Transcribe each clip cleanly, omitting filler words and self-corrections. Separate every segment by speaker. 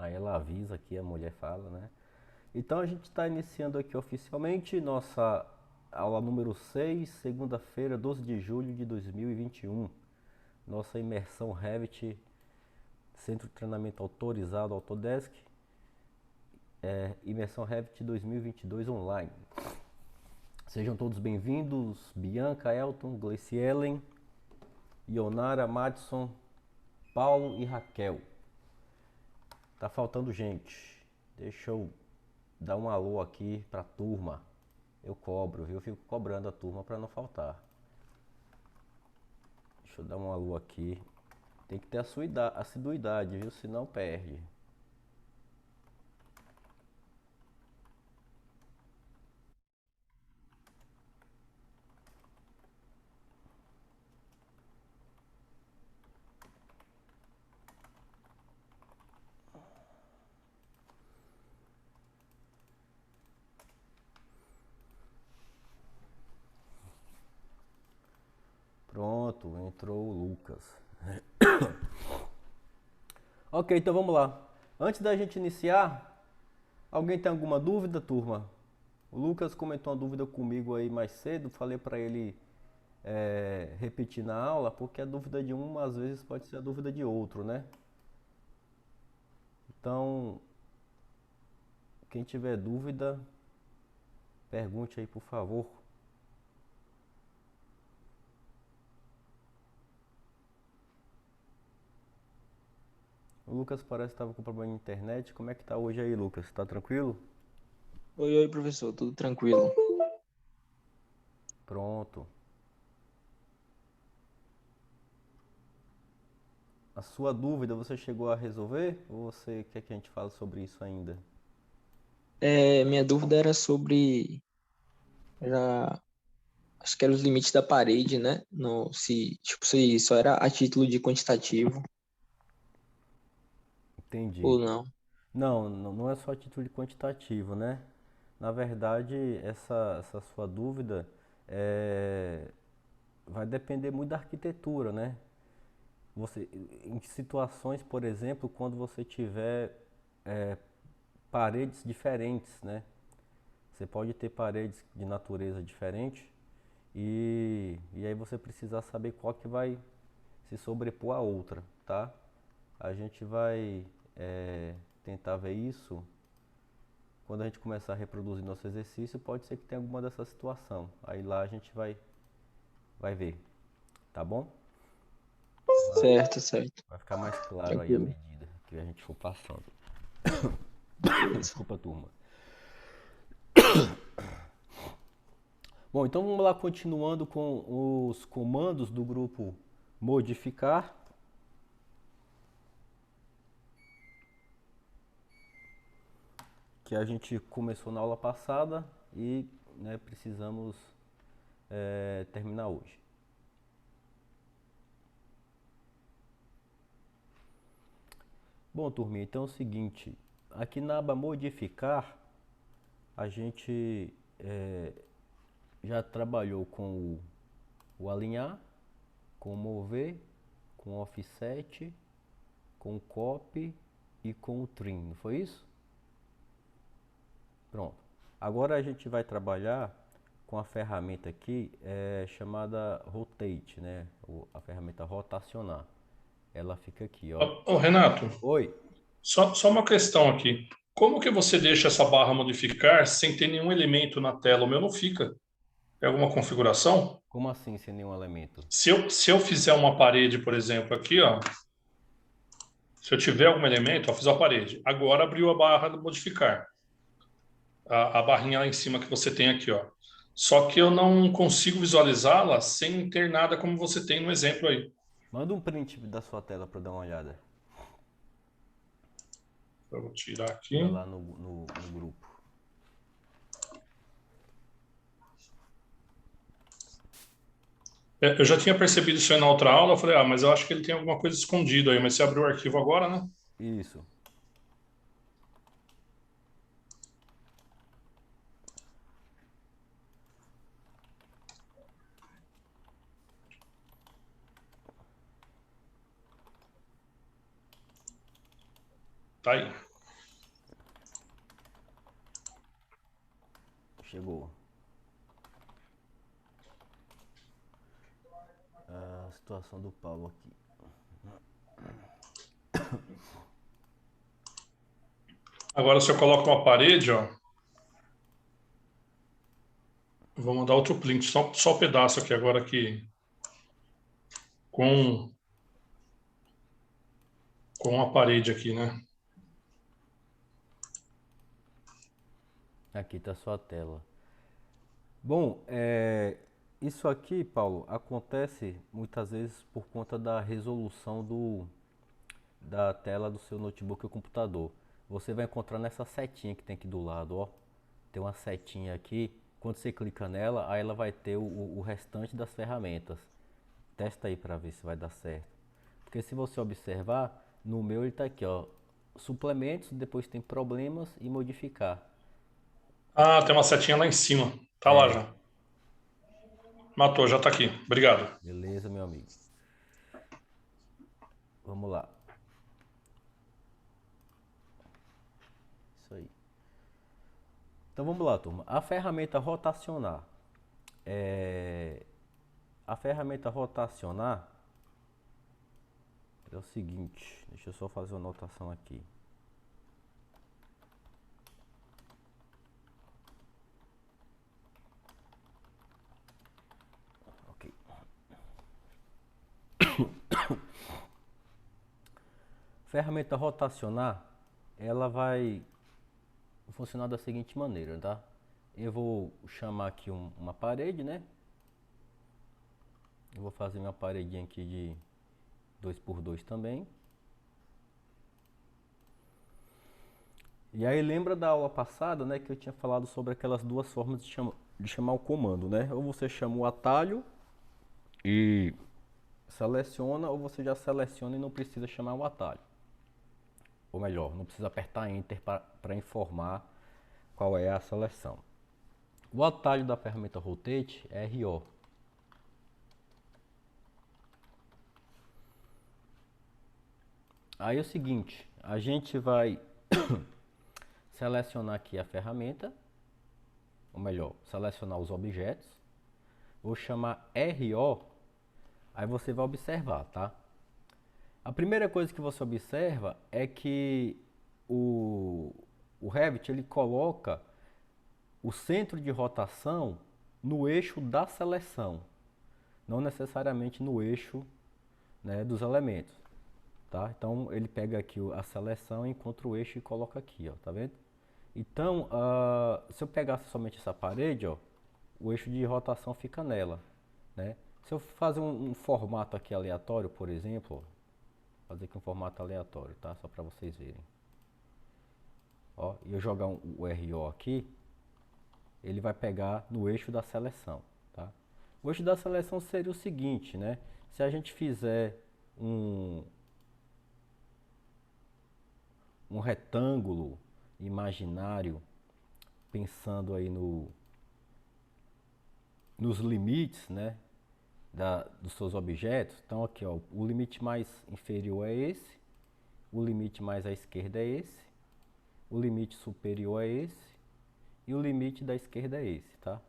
Speaker 1: Aí ela avisa aqui, a mulher fala, né? Então a gente está iniciando aqui oficialmente nossa aula número 6, segunda-feira, 12 de julho de 2021. Nossa imersão Revit, Centro de Treinamento Autorizado Autodesk, imersão Revit 2022 online. Sejam todos bem-vindos, Bianca, Elton, Gleicielen, Ionara, Madison, Paulo e Raquel. Tá faltando gente. Deixa eu dar um alô aqui pra turma. Eu cobro, viu? Eu fico cobrando a turma pra não faltar. Deixa eu dar um alô aqui. Tem que ter a sua assiduidade, viu? Senão perde. Pronto, entrou o Lucas. Ok, então vamos lá. Antes da gente iniciar, alguém tem alguma dúvida, turma? O Lucas comentou uma dúvida comigo aí mais cedo. Falei pra ele repetir na aula, porque a dúvida de um às vezes pode ser a dúvida de outro, né? Então, quem tiver dúvida, pergunte aí, por favor. O Lucas parece que estava com problema na internet. Como é que tá hoje aí, Lucas? Tá tranquilo?
Speaker 2: Oi, professor, tudo tranquilo?
Speaker 1: Pronto. A sua dúvida você chegou a resolver? Ou você quer que a gente fale sobre isso ainda?
Speaker 2: Minha dúvida era sobre, era, acho que era os limites da parede, né? No, se, tipo, se só era a título de quantitativo
Speaker 1: Entendi.
Speaker 2: ou não.
Speaker 1: Não é só título quantitativo, né? Na verdade, essa sua dúvida é, vai depender muito da arquitetura, né? Você, em situações, por exemplo, quando você tiver é, paredes diferentes, né? Você pode ter paredes de natureza diferente e aí você precisa saber qual que vai se sobrepor à outra, tá? A gente vai tentar ver isso quando a gente começar a reproduzir nosso exercício. Pode ser que tenha alguma dessa situação. Aí lá a gente vai ver, tá bom?
Speaker 2: Certo, certo.
Speaker 1: Vai ficar mais claro aí à
Speaker 2: Tranquilo.
Speaker 1: medida que a gente for passando.
Speaker 2: Beleza.
Speaker 1: Desculpa, turma. Bom, então vamos lá continuando com os comandos do grupo modificar, que a gente começou na aula passada e né, precisamos terminar hoje. Bom, turminha, então é o seguinte, aqui na aba modificar, a gente já trabalhou com o alinhar, com o mover, com o offset, com o copy e com o trim, não foi isso? Pronto. Agora a gente vai trabalhar com a ferramenta aqui chamada Rotate, né? A ferramenta rotacionar. Ela fica aqui, ó.
Speaker 3: Ô, Renato,
Speaker 1: Oi.
Speaker 3: só uma questão aqui. Como que você deixa essa barra modificar sem ter nenhum elemento na tela? O meu não fica. É alguma configuração?
Speaker 1: Como assim sem nenhum elemento?
Speaker 3: Se eu fizer uma parede, por exemplo, aqui, ó, se eu tiver algum elemento, ó, fiz a parede. Agora abriu a barra do modificar. A barrinha lá em cima que você tem aqui, ó. Só que eu não consigo visualizá-la sem ter nada como você tem no exemplo aí.
Speaker 1: Manda um print da sua tela para dar uma olhada.
Speaker 3: Eu vou tirar
Speaker 1: Manda
Speaker 3: aqui.
Speaker 1: lá no grupo.
Speaker 3: Eu já tinha percebido isso aí na outra aula. Eu falei, mas eu acho que ele tem alguma coisa escondida aí. Mas você abriu o arquivo agora, né?
Speaker 1: Isso.
Speaker 3: Tá aí.
Speaker 1: chegou. A situação do Paulo aqui.
Speaker 3: Agora, se eu coloco uma parede, ó, vou mandar outro print, só o pedaço aqui agora aqui com a parede aqui, né?
Speaker 1: Aqui está a sua tela. Bom, isso aqui, Paulo, acontece muitas vezes por conta da resolução da tela do seu notebook ou computador. Você vai encontrar nessa setinha que tem aqui do lado, ó. Tem uma setinha aqui. Quando você clica nela, aí ela vai ter o restante das ferramentas. Testa aí para ver se vai dar certo. Porque se você observar, no meu ele está aqui, ó. Suplementos, depois tem problemas e modificar.
Speaker 3: Ah, tem uma setinha lá em cima. Tá lá já. Matou, já tá aqui. Obrigado.
Speaker 1: Beleza, meu amigo. Vamos lá. Isso aí. Então vamos lá, turma. A ferramenta rotacionar. A ferramenta rotacionar é o seguinte. Deixa eu só fazer uma anotação aqui. Ok. Ferramenta rotacionar, ela vai funcionar da seguinte maneira, tá? Eu vou chamar aqui uma parede, né? Eu vou fazer minha paredinha aqui de 2x2 também. E aí lembra da aula passada, né, que eu tinha falado sobre aquelas duas formas de chamar o comando, né? Ou você chama o atalho e seleciona, ou você já seleciona e não precisa chamar o atalho. Ou melhor, não precisa apertar Enter para informar qual é a seleção. O atalho da ferramenta Rotate é RO. Aí é o seguinte, a gente vai selecionar aqui a ferramenta, ou melhor, selecionar os objetos. Vou chamar RO, aí você vai observar, tá? A primeira coisa que você observa é que o Revit ele coloca o centro de rotação no eixo da seleção, não necessariamente no eixo, né, dos elementos, tá? Então ele pega aqui a seleção, encontra o eixo e coloca aqui, ó, tá vendo? Então, se eu pegasse somente essa parede, ó, o eixo de rotação fica nela, né? Se eu fazer um formato aqui aleatório, por exemplo, ó, fazer aqui um formato aleatório, tá? Só para vocês verem. Ó, e eu jogar o RO aqui, ele vai pegar no eixo da seleção, tá? O eixo da seleção seria o seguinte, né? Se a gente fizer um retângulo imaginário, pensando aí nos limites, né, dos seus objetos. Então aqui, ó, o limite mais inferior é esse, o limite mais à esquerda é esse, o limite superior é esse e o limite da esquerda é esse, tá?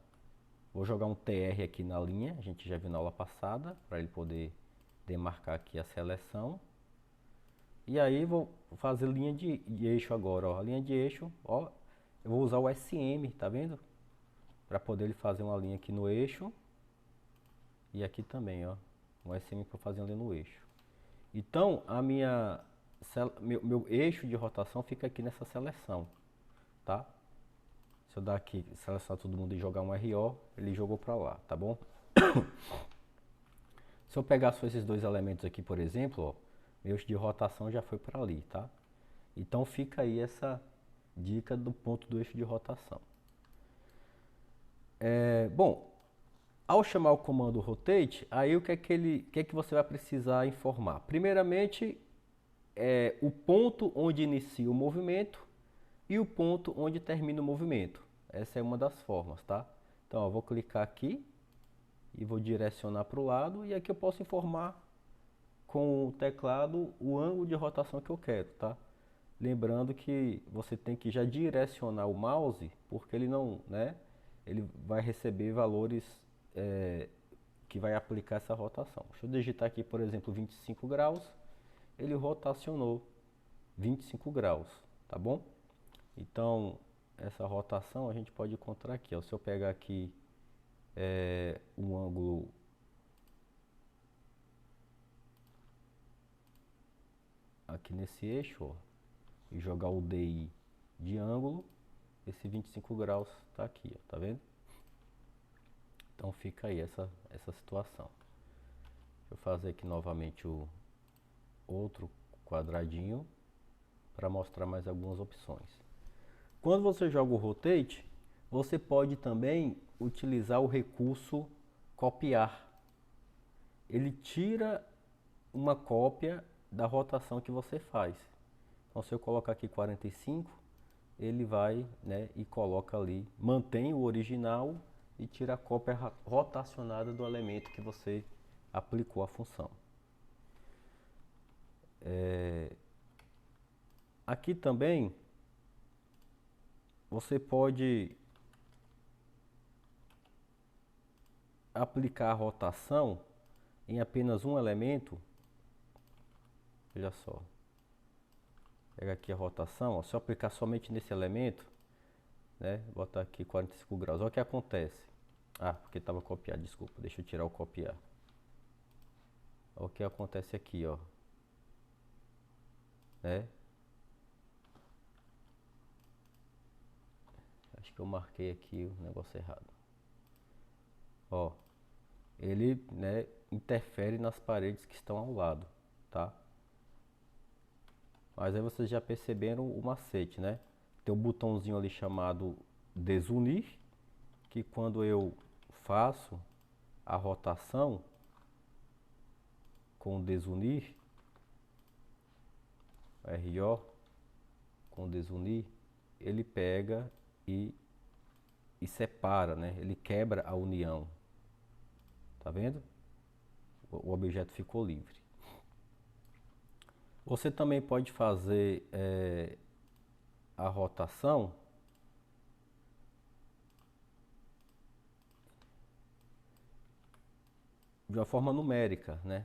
Speaker 1: Vou jogar um TR aqui na linha, a gente já viu na aula passada, para ele poder demarcar aqui a seleção. E aí vou fazer linha de eixo agora, ó. A linha de eixo, ó, eu vou usar o SM, tá vendo? Para poder ele fazer uma linha aqui no eixo. E aqui também, ó. Um SM para fazer uma linha no eixo. Então, meu eixo de rotação fica aqui nessa seleção, tá? Se eu dar aqui, selecionar todo mundo e jogar um RO, ele jogou para lá, tá bom? Se eu pegar só esses dois elementos aqui, por exemplo, ó, meu eixo de rotação já foi para ali, tá? Então fica aí essa dica do ponto do eixo de rotação. Bom, ao chamar o comando rotate, aí o que é que você vai precisar informar? Primeiramente, o ponto onde inicia o movimento e o ponto onde termina o movimento. Essa é uma das formas, tá? Então, eu vou clicar aqui e vou direcionar para o lado, e aqui eu posso informar com o teclado o ângulo de rotação que eu quero, tá? Lembrando que você tem que já direcionar o mouse, porque ele não, né? ele vai receber valores que vai aplicar essa rotação. Deixa eu digitar aqui, por exemplo, 25 graus, ele rotacionou 25 graus, tá bom? Então, essa rotação a gente pode encontrar aqui, ó. Se eu pegar aqui um ângulo aqui nesse eixo, ó, e jogar o DI de ângulo, esse 25 graus tá aqui, ó, tá vendo? Então fica aí essa situação. Deixa eu fazer aqui novamente o outro quadradinho para mostrar mais algumas opções. Quando você joga o Rotate, você pode também utilizar o recurso copiar. Ele tira uma cópia da rotação que você faz. Então se eu colocar aqui 45, ele vai, né, e coloca ali, mantém o original e tira a cópia rotacionada do elemento que você aplicou a função. Aqui também você pode aplicar a rotação em apenas um elemento. Olha só. Pega aqui a rotação, ó, se eu aplicar somente nesse elemento, né, botar aqui 45 graus, olha o que acontece. Ah, porque estava copiado, desculpa, deixa eu tirar o copiar. Olha o que acontece aqui, ó. Né? Acho que eu marquei aqui o negócio errado. Ó, ele, né, interfere nas paredes que estão ao lado, tá? Mas aí vocês já perceberam o macete, né? Tem um botãozinho ali chamado desunir, que quando eu faço a rotação com desunir, RO com desunir, ele pega e separa, né? Ele quebra a união. Tá vendo? O objeto ficou livre. Você também pode fazer a rotação de uma forma numérica, né?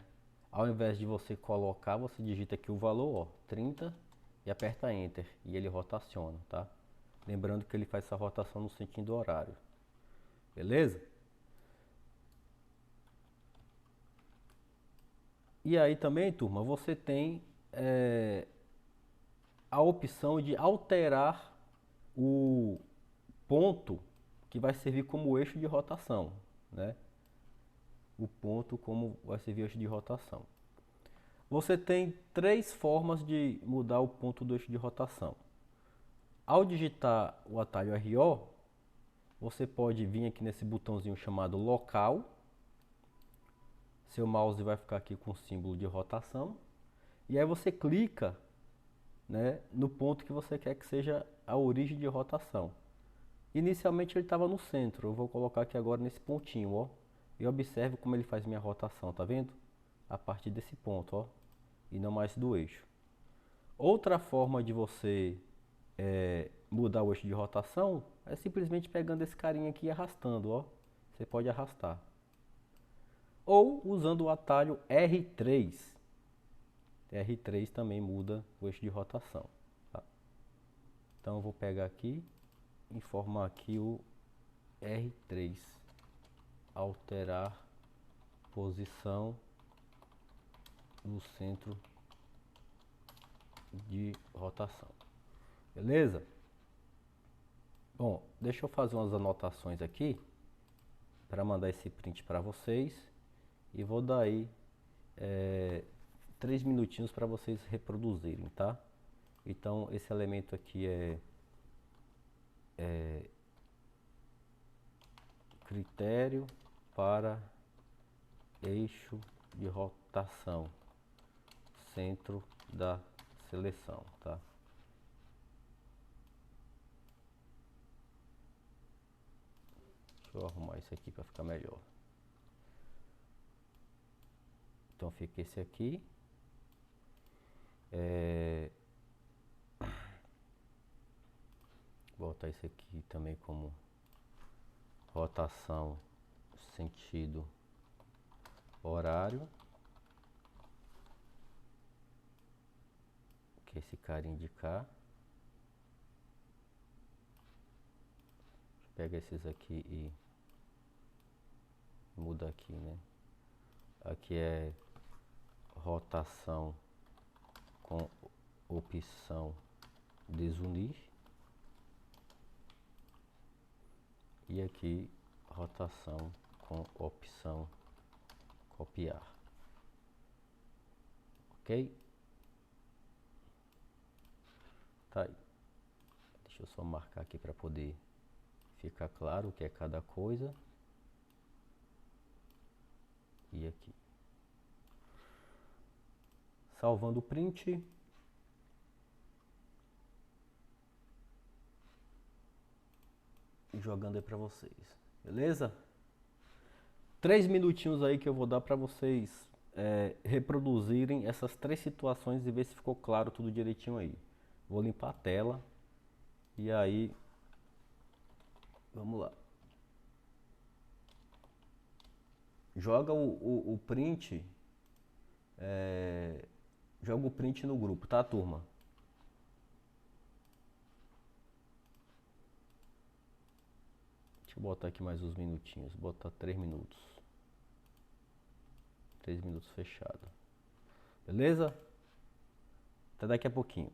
Speaker 1: Ao invés de você colocar, você digita aqui o valor, ó, 30, e aperta Enter, e ele rotaciona, tá? Lembrando que ele faz essa rotação no sentido horário. Beleza? E aí também, turma, você tem a opção de alterar o ponto que vai servir como eixo de rotação, né? O ponto como vai servir eixo de rotação. Você tem três formas de mudar o ponto do eixo de rotação. Ao digitar o atalho RO, você pode vir aqui nesse botãozinho chamado local. Seu mouse vai ficar aqui com o símbolo de rotação. E aí você clica, né, no ponto que você quer que seja a origem de rotação. Inicialmente ele estava no centro. Eu vou colocar aqui agora nesse pontinho, ó. E observe como ele faz minha rotação, tá vendo? A partir desse ponto, ó. E não mais do eixo. Outra forma de você mudar o eixo de rotação é simplesmente pegando esse carinha aqui e arrastando, ó. Você pode arrastar. Ou usando o atalho R3. R3 também muda o eixo de rotação, tá? Então eu vou pegar aqui, informar aqui o R3. Alterar posição no centro de rotação. Beleza? Bom, deixa eu fazer umas anotações aqui para mandar esse print para vocês e vou dar aí 3 minutinhos para vocês reproduzirem, tá? Então esse elemento aqui é critério para eixo de rotação, centro da seleção, tá? Deixa eu arrumar isso aqui para ficar melhor. Então fica esse aqui. Vou botar esse aqui também como rotação sentido horário, que esse cara indicar. Pega esses aqui e muda aqui, né? Aqui é rotação com opção desunir. E aqui rotação com opção copiar. Ok? Tá aí. Deixa eu só marcar aqui para poder ficar claro o que é cada coisa. E aqui. Salvando o print. E jogando aí para vocês. Beleza? 3 minutinhos aí que eu vou dar para vocês reproduzirem essas 3 situações e ver se ficou claro tudo direitinho aí. Vou limpar a tela. E aí, vamos lá. Joga o print. Joga o print no grupo, tá, turma? Deixa eu botar aqui mais uns minutinhos. Vou botar 3 minutos. 3 minutos fechado. Beleza? Até daqui a pouquinho.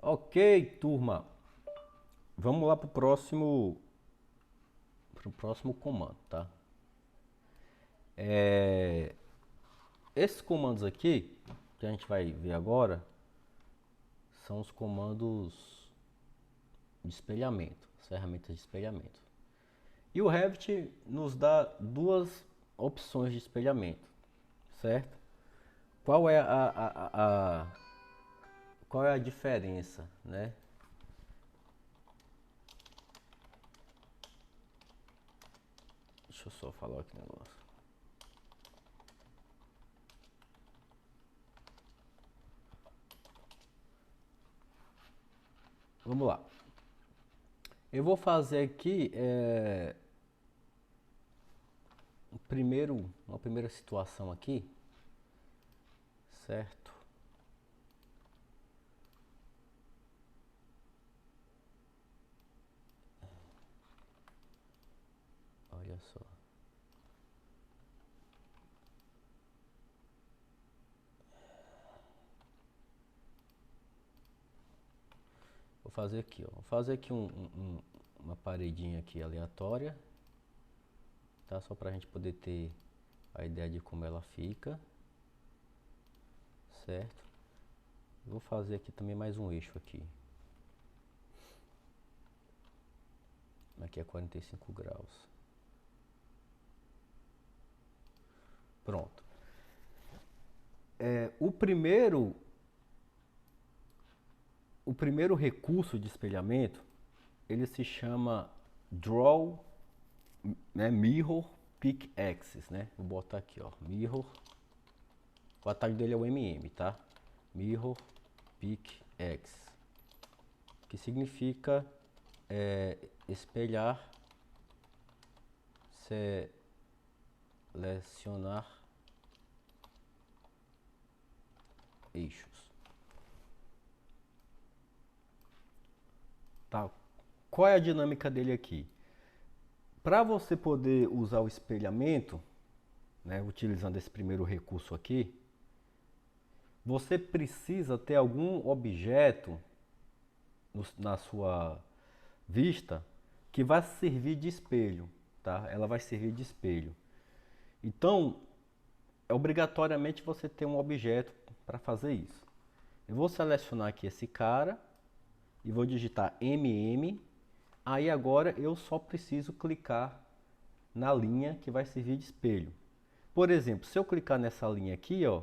Speaker 1: Ok, turma. Vamos lá pro próximo comando, tá? Esses comandos aqui que a gente vai ver agora são os comandos de espelhamento, as ferramentas de espelhamento. E o Revit nos dá duas opções de espelhamento, certo? Qual é qual é a diferença, né? Deixa eu só falar aqui um negócio. Vamos lá. Eu vou fazer aqui uma primeira situação aqui, certo? Olha só. Vou fazer aqui, ó. Vou fazer aqui uma paredinha aqui aleatória, tá? Só pra gente poder ter a ideia de como ela fica, certo? Vou fazer aqui também mais um eixo aqui. Aqui é 45 graus. Pronto. O primeiro recurso de espelhamento, ele se chama Draw, né, Mirror Peak Axis, né? Vou botar aqui, ó, Mirror. O atalho dele é o MM, tá? Mirror Peak Axis, que significa espelhar, selecionar eixos. Tá? Qual é a dinâmica dele aqui? Para você poder usar o espelhamento, né, utilizando esse primeiro recurso aqui, você precisa ter algum objeto na sua vista que vai servir de espelho, tá? Ela vai servir de espelho. Então, obrigatoriamente você tem um objeto para fazer isso. Eu vou selecionar aqui esse cara e vou digitar MM. Aí agora eu só preciso clicar na linha que vai servir de espelho. Por exemplo, se eu clicar nessa linha aqui, ó,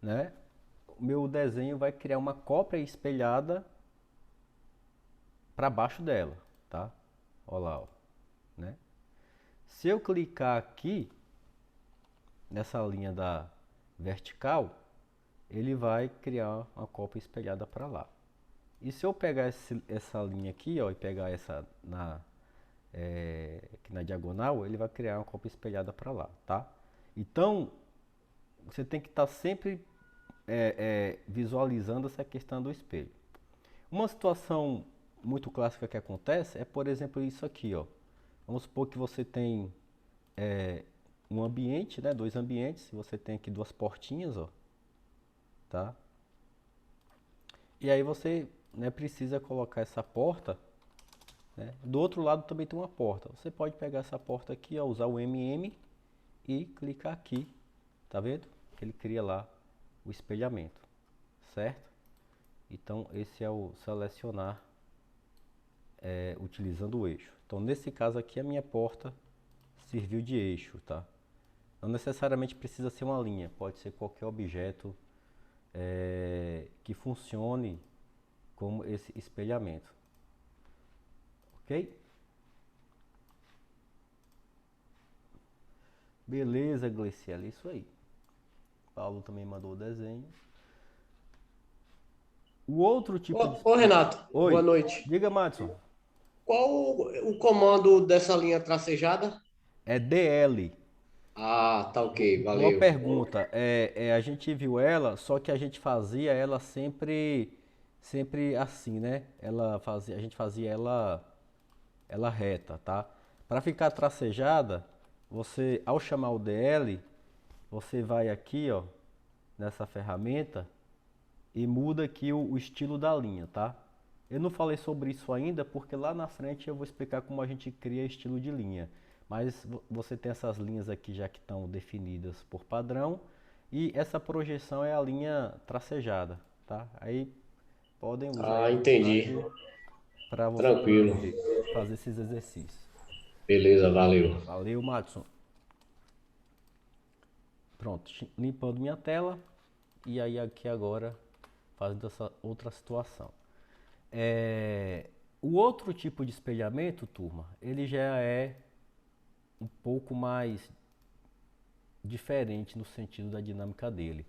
Speaker 1: né, o meu desenho vai criar uma cópia espelhada para baixo dela, tá? Olha lá, ó, né? Se eu clicar aqui nessa linha da vertical, ele vai criar uma cópia espelhada para lá. E se eu pegar essa linha aqui, ó, e pegar essa aqui na diagonal, ele vai criar uma cópia espelhada para lá, tá? Então, você tem que estar sempre visualizando essa questão do espelho. Uma situação muito clássica que acontece é, por exemplo, isso aqui, ó. Vamos supor que você tem um ambiente, né, dois ambientes, você tem aqui duas portinhas, ó, tá? E aí você, né, precisa colocar essa porta, né? Do outro lado também tem uma porta. Você pode pegar essa porta aqui, ó, usar o MM e clicar aqui, tá vendo? Ele cria lá o espelhamento, certo? Então esse é o selecionar utilizando o eixo. Então nesse caso aqui a minha porta serviu de eixo, tá? Não necessariamente precisa ser uma linha, pode ser qualquer objeto que funcione como esse espelhamento, ok? Beleza, Gleiciela, isso aí. Paulo também mandou o desenho. O outro tipo de...
Speaker 4: Ô, Renato,
Speaker 1: Oi,
Speaker 4: boa noite.
Speaker 1: diga, Madison.
Speaker 4: Qual o comando dessa linha tracejada?
Speaker 1: É DL.
Speaker 4: Ah, tá ok,
Speaker 1: Boa
Speaker 4: valeu.
Speaker 1: pergunta. A gente viu ela, só que a gente fazia ela sempre assim, né? A gente fazia ela reta, tá? Para ficar tracejada, você, ao chamar o DL, você vai aqui, ó, nessa ferramenta e muda aqui o estilo da linha, tá? Eu não falei sobre isso ainda porque lá na frente eu vou explicar como a gente cria estilo de linha. Mas você tem essas linhas aqui já que estão definidas por padrão e essa projeção é a linha tracejada, tá? Aí podem usar
Speaker 4: Ah,
Speaker 1: aí à
Speaker 4: entendi.
Speaker 1: vontade para você
Speaker 4: Tranquilo.
Speaker 1: poder fazer esses exercícios.
Speaker 4: Beleza, valeu.
Speaker 1: Valeu, Matson. Pronto, limpando minha tela. E aí aqui agora fazendo essa outra situação. O outro tipo de espelhamento, turma, ele já é um pouco mais diferente no sentido da dinâmica dele.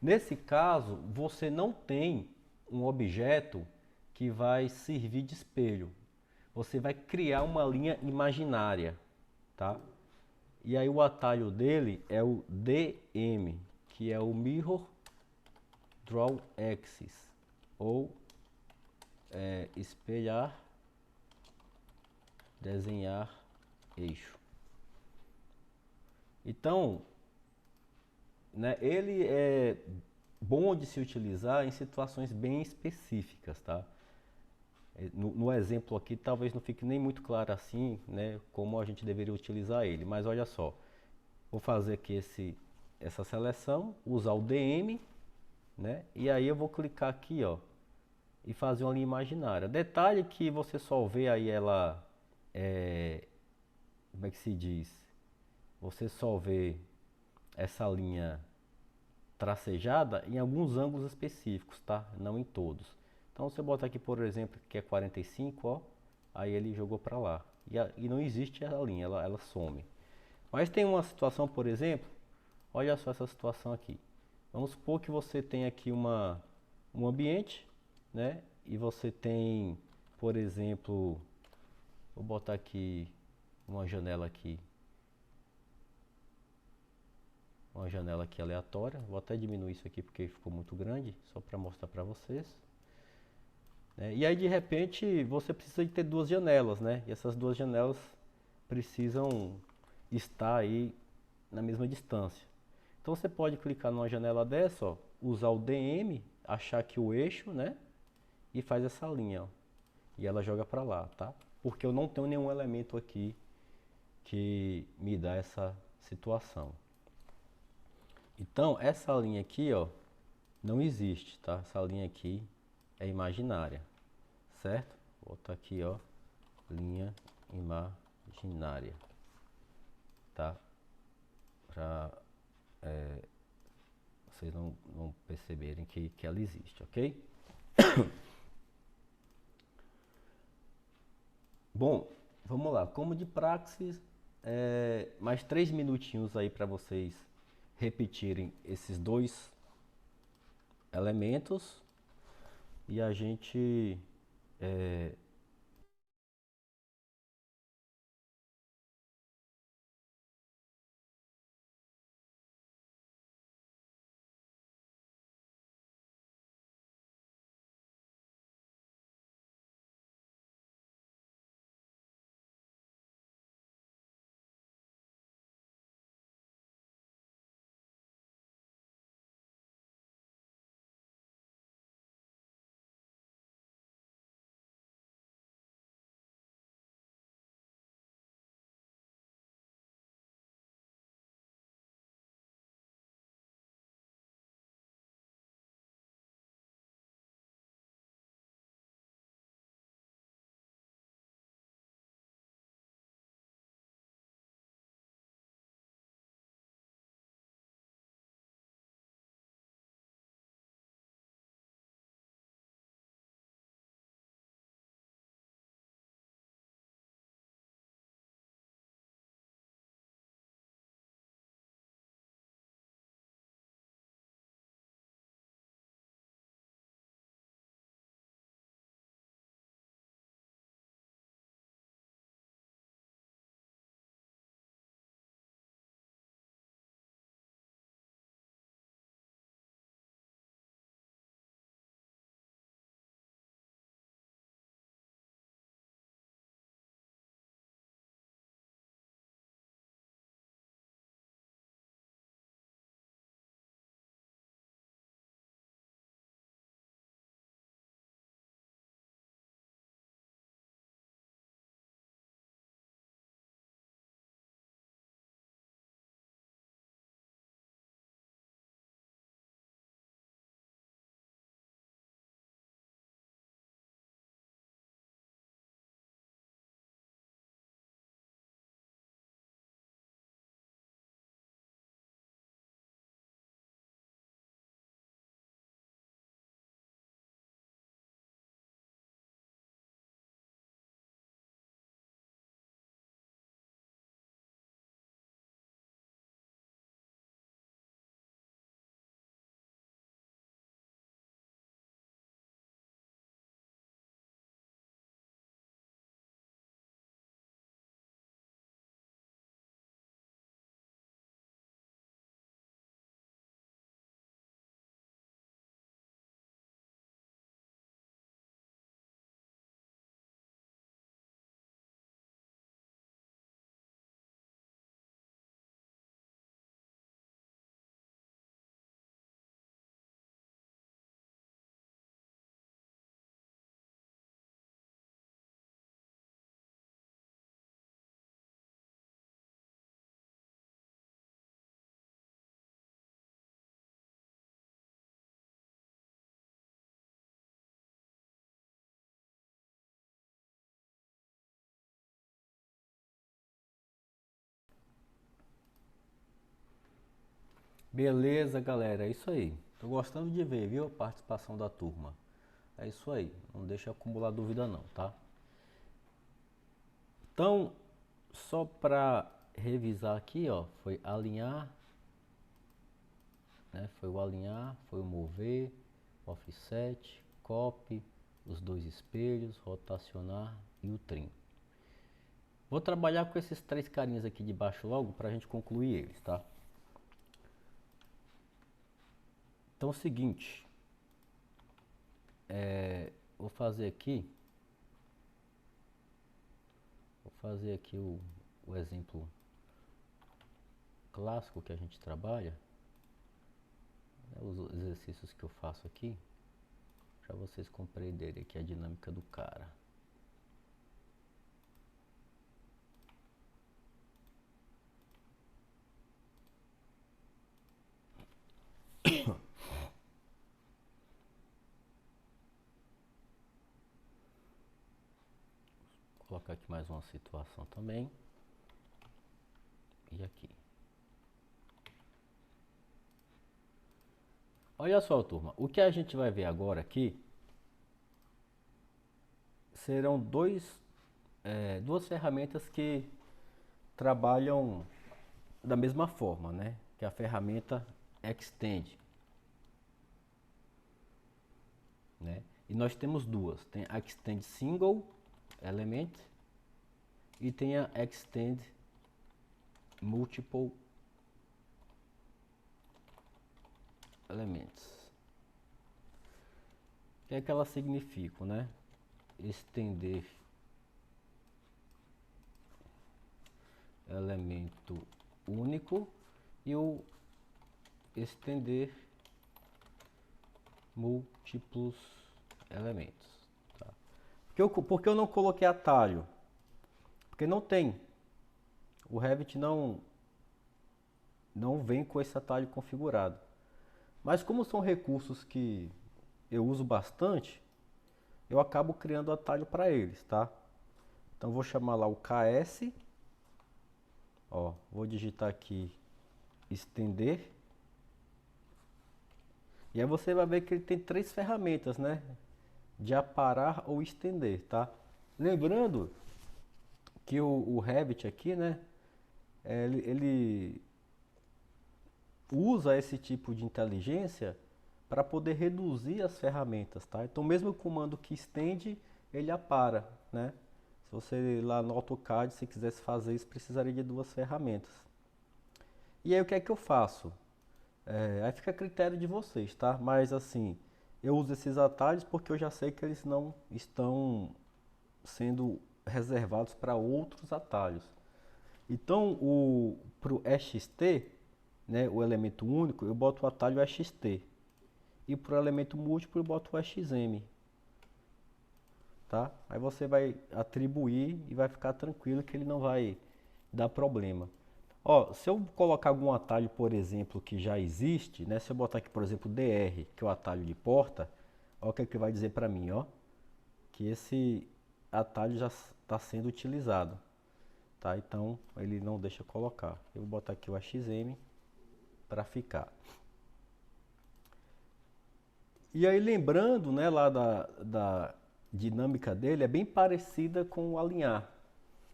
Speaker 1: Nesse caso, você não tem um objeto que vai servir de espelho. Você vai criar uma linha imaginária, tá? E aí o atalho dele é o DM, que é o Mirror Draw Axis, ou espelhar, desenhar eixo. Então, né, ele é bom de se utilizar em situações bem específicas, tá? No exemplo aqui talvez não fique nem muito claro assim, né, como a gente deveria utilizar ele, mas olha só, vou fazer aqui essa seleção, usar o DM, né, e aí eu vou clicar aqui, ó, e fazer uma linha imaginária. Detalhe que você só vê aí ela, como é que se diz? Você só vê essa linha tracejada em alguns ângulos específicos, tá? Não em todos. Então você bota aqui, por exemplo, que é 45, ó, aí ele jogou para lá. E não existe essa linha, ela some. Mas tem uma situação, por exemplo, olha só essa situação aqui. Vamos supor que você tem aqui um ambiente, né? E você tem, por exemplo, vou botar aqui uma janela aqui. Uma janela aqui aleatória. Vou até diminuir isso aqui porque ficou muito grande, só para mostrar para vocês. E aí de repente você precisa de ter duas janelas, né? E essas duas janelas precisam estar aí na mesma distância. Então você pode clicar numa janela dessa, ó, usar o DM, achar aqui o eixo, né? E faz essa linha, ó. E ela joga para lá, tá? Porque eu não tenho nenhum elemento aqui que me dá essa situação. Então, essa linha aqui, ó, não existe, tá? Essa linha aqui é imaginária, certo? Vou botar aqui, ó, linha imaginária, tá? Para vocês não perceberem que ela existe, ok? Bom, vamos lá. Como de praxis, mais 3 minutinhos aí para vocês repetirem esses dois elementos e a gente Beleza, galera, é isso aí. Tô gostando de ver, viu, a participação da turma. É isso aí, não deixa acumular dúvida não, tá? Então, só para revisar aqui, ó, foi alinhar, né? Foi o alinhar, foi o mover, offset, copy, os dois espelhos, rotacionar e o trim. Vou trabalhar com esses três carinhas aqui de baixo logo para a gente concluir eles, tá? Então é o seguinte, vou fazer aqui o exemplo clássico que a gente trabalha, né, os exercícios que eu faço aqui, para vocês compreenderem aqui a dinâmica do cara. Vou colocar aqui mais uma situação também. E aqui. Olha só, turma, o que a gente vai ver agora aqui serão duas ferramentas que trabalham da mesma forma, né? Que é a ferramenta Extend, né? E nós temos duas, tem a Extend Single Element e tem a Extend Multiple Elements. O que é que elas significam, né? Estender elemento único e o estender múltiplos elementos, tá? Porque eu não coloquei atalho? Porque não tem. O Revit não vem com esse atalho configurado. Mas como são recursos que eu uso bastante, eu acabo criando atalho para eles, tá? Então vou chamar lá o KS, ó, vou digitar aqui estender. E aí você vai ver que ele tem três ferramentas, né? De aparar ou estender, tá? Lembrando que o Revit aqui, né? Ele usa esse tipo de inteligência para poder reduzir as ferramentas, tá? Então mesmo o comando que estende, ele apara, né? Se você lá no AutoCAD, se quisesse fazer isso, precisaria de duas ferramentas. E aí o que é que eu faço? Aí fica a critério de vocês, tá? Mas assim, eu uso esses atalhos porque eu já sei que eles não estão sendo reservados para outros atalhos. Então, para o EXT, né, o elemento único, eu boto o atalho EXT. E para o elemento múltiplo, eu boto o EXM. Tá? Aí você vai atribuir e vai ficar tranquilo que ele não vai dar problema. Ó, se eu colocar algum atalho, por exemplo, que já existe, né? Se eu botar aqui, por exemplo, DR, que é o atalho de porta, ó, o que é que vai dizer para mim, ó? Que esse atalho já está sendo utilizado, tá? Então, ele não deixa colocar. Eu vou botar aqui o AXM para ficar. E aí, lembrando, né, lá da dinâmica dele, é bem parecida com o alinhar,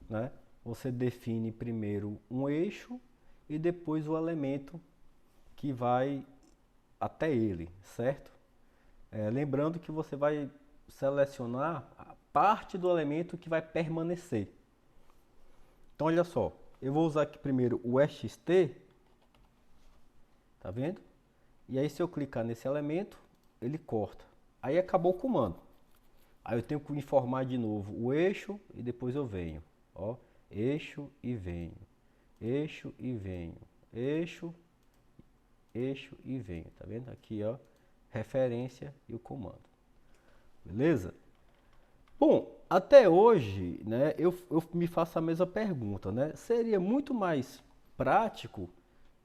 Speaker 1: né? Você define primeiro um eixo e depois o elemento que vai até ele, certo? Lembrando que você vai selecionar a parte do elemento que vai permanecer. Então, olha só, eu vou usar aqui primeiro o EXT, tá vendo? E aí, se eu clicar nesse elemento, ele corta. Aí acabou o comando. Aí eu tenho que informar de novo o eixo e depois eu venho, ó. Eixo e venho, eixo e venho, eixo e venho, tá vendo? Aqui, ó, referência e o comando, beleza? Bom, até hoje, né, eu me faço a mesma pergunta, né? Seria muito mais prático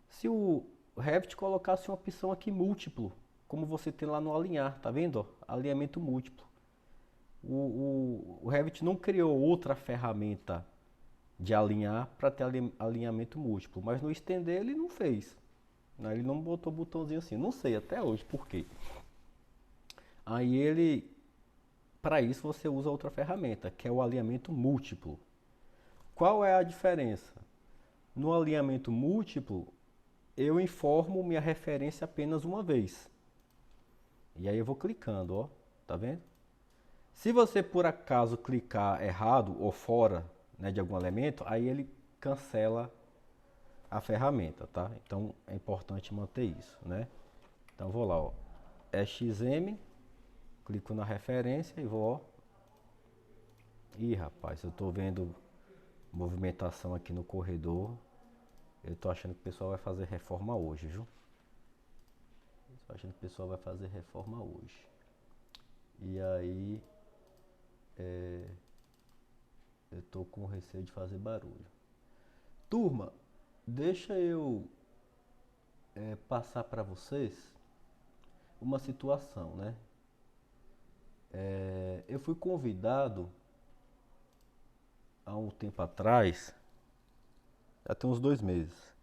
Speaker 1: se o Revit colocasse uma opção aqui múltiplo, como você tem lá no alinhar, tá vendo? Ó, alinhamento múltiplo. O Revit não criou outra ferramenta de alinhar para ter alinhamento múltiplo, mas no estender ele não fez, Aí ele não botou botãozinho assim, não sei até hoje por quê. Aí ele, para isso você usa outra ferramenta, que é o alinhamento múltiplo. Qual é a diferença? No alinhamento múltiplo, eu informo minha referência apenas uma vez. E aí eu vou clicando, ó, tá vendo? Se você por acaso clicar errado ou fora, né, de algum elemento, aí ele cancela a ferramenta, tá? Então é importante manter isso, né? Então vou lá, ó, EXM, clico na referência e vou, ó. Ih, rapaz, eu tô vendo movimentação aqui no corredor. Eu tô achando que o pessoal vai fazer reforma hoje, viu? Tô achando que o pessoal vai fazer reforma hoje. E aí eu tô com receio de fazer barulho. Turma, deixa eu passar para vocês uma situação, né? Eu fui convidado há um tempo atrás, já tem uns 2 meses,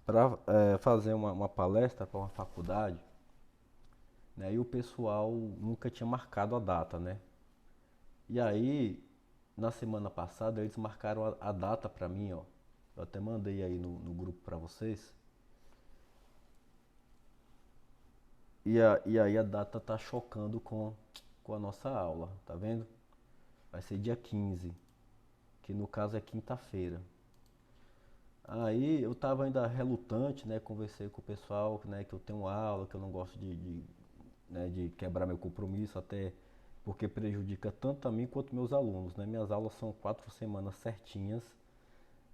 Speaker 1: para fazer uma palestra para uma faculdade, né? E o pessoal nunca tinha marcado a data, né? E aí, na semana passada, eles marcaram a data para mim, ó. Eu até mandei aí no grupo para vocês. E aí a data tá chocando com a nossa aula, tá vendo? Vai ser dia 15, que no caso é quinta-feira. Aí eu tava ainda relutante, né? Conversei com o pessoal, né? Que eu tenho aula, que eu não gosto né, de quebrar meu compromisso, até porque prejudica tanto a mim quanto meus alunos, né? Minhas aulas são 4 semanas certinhas,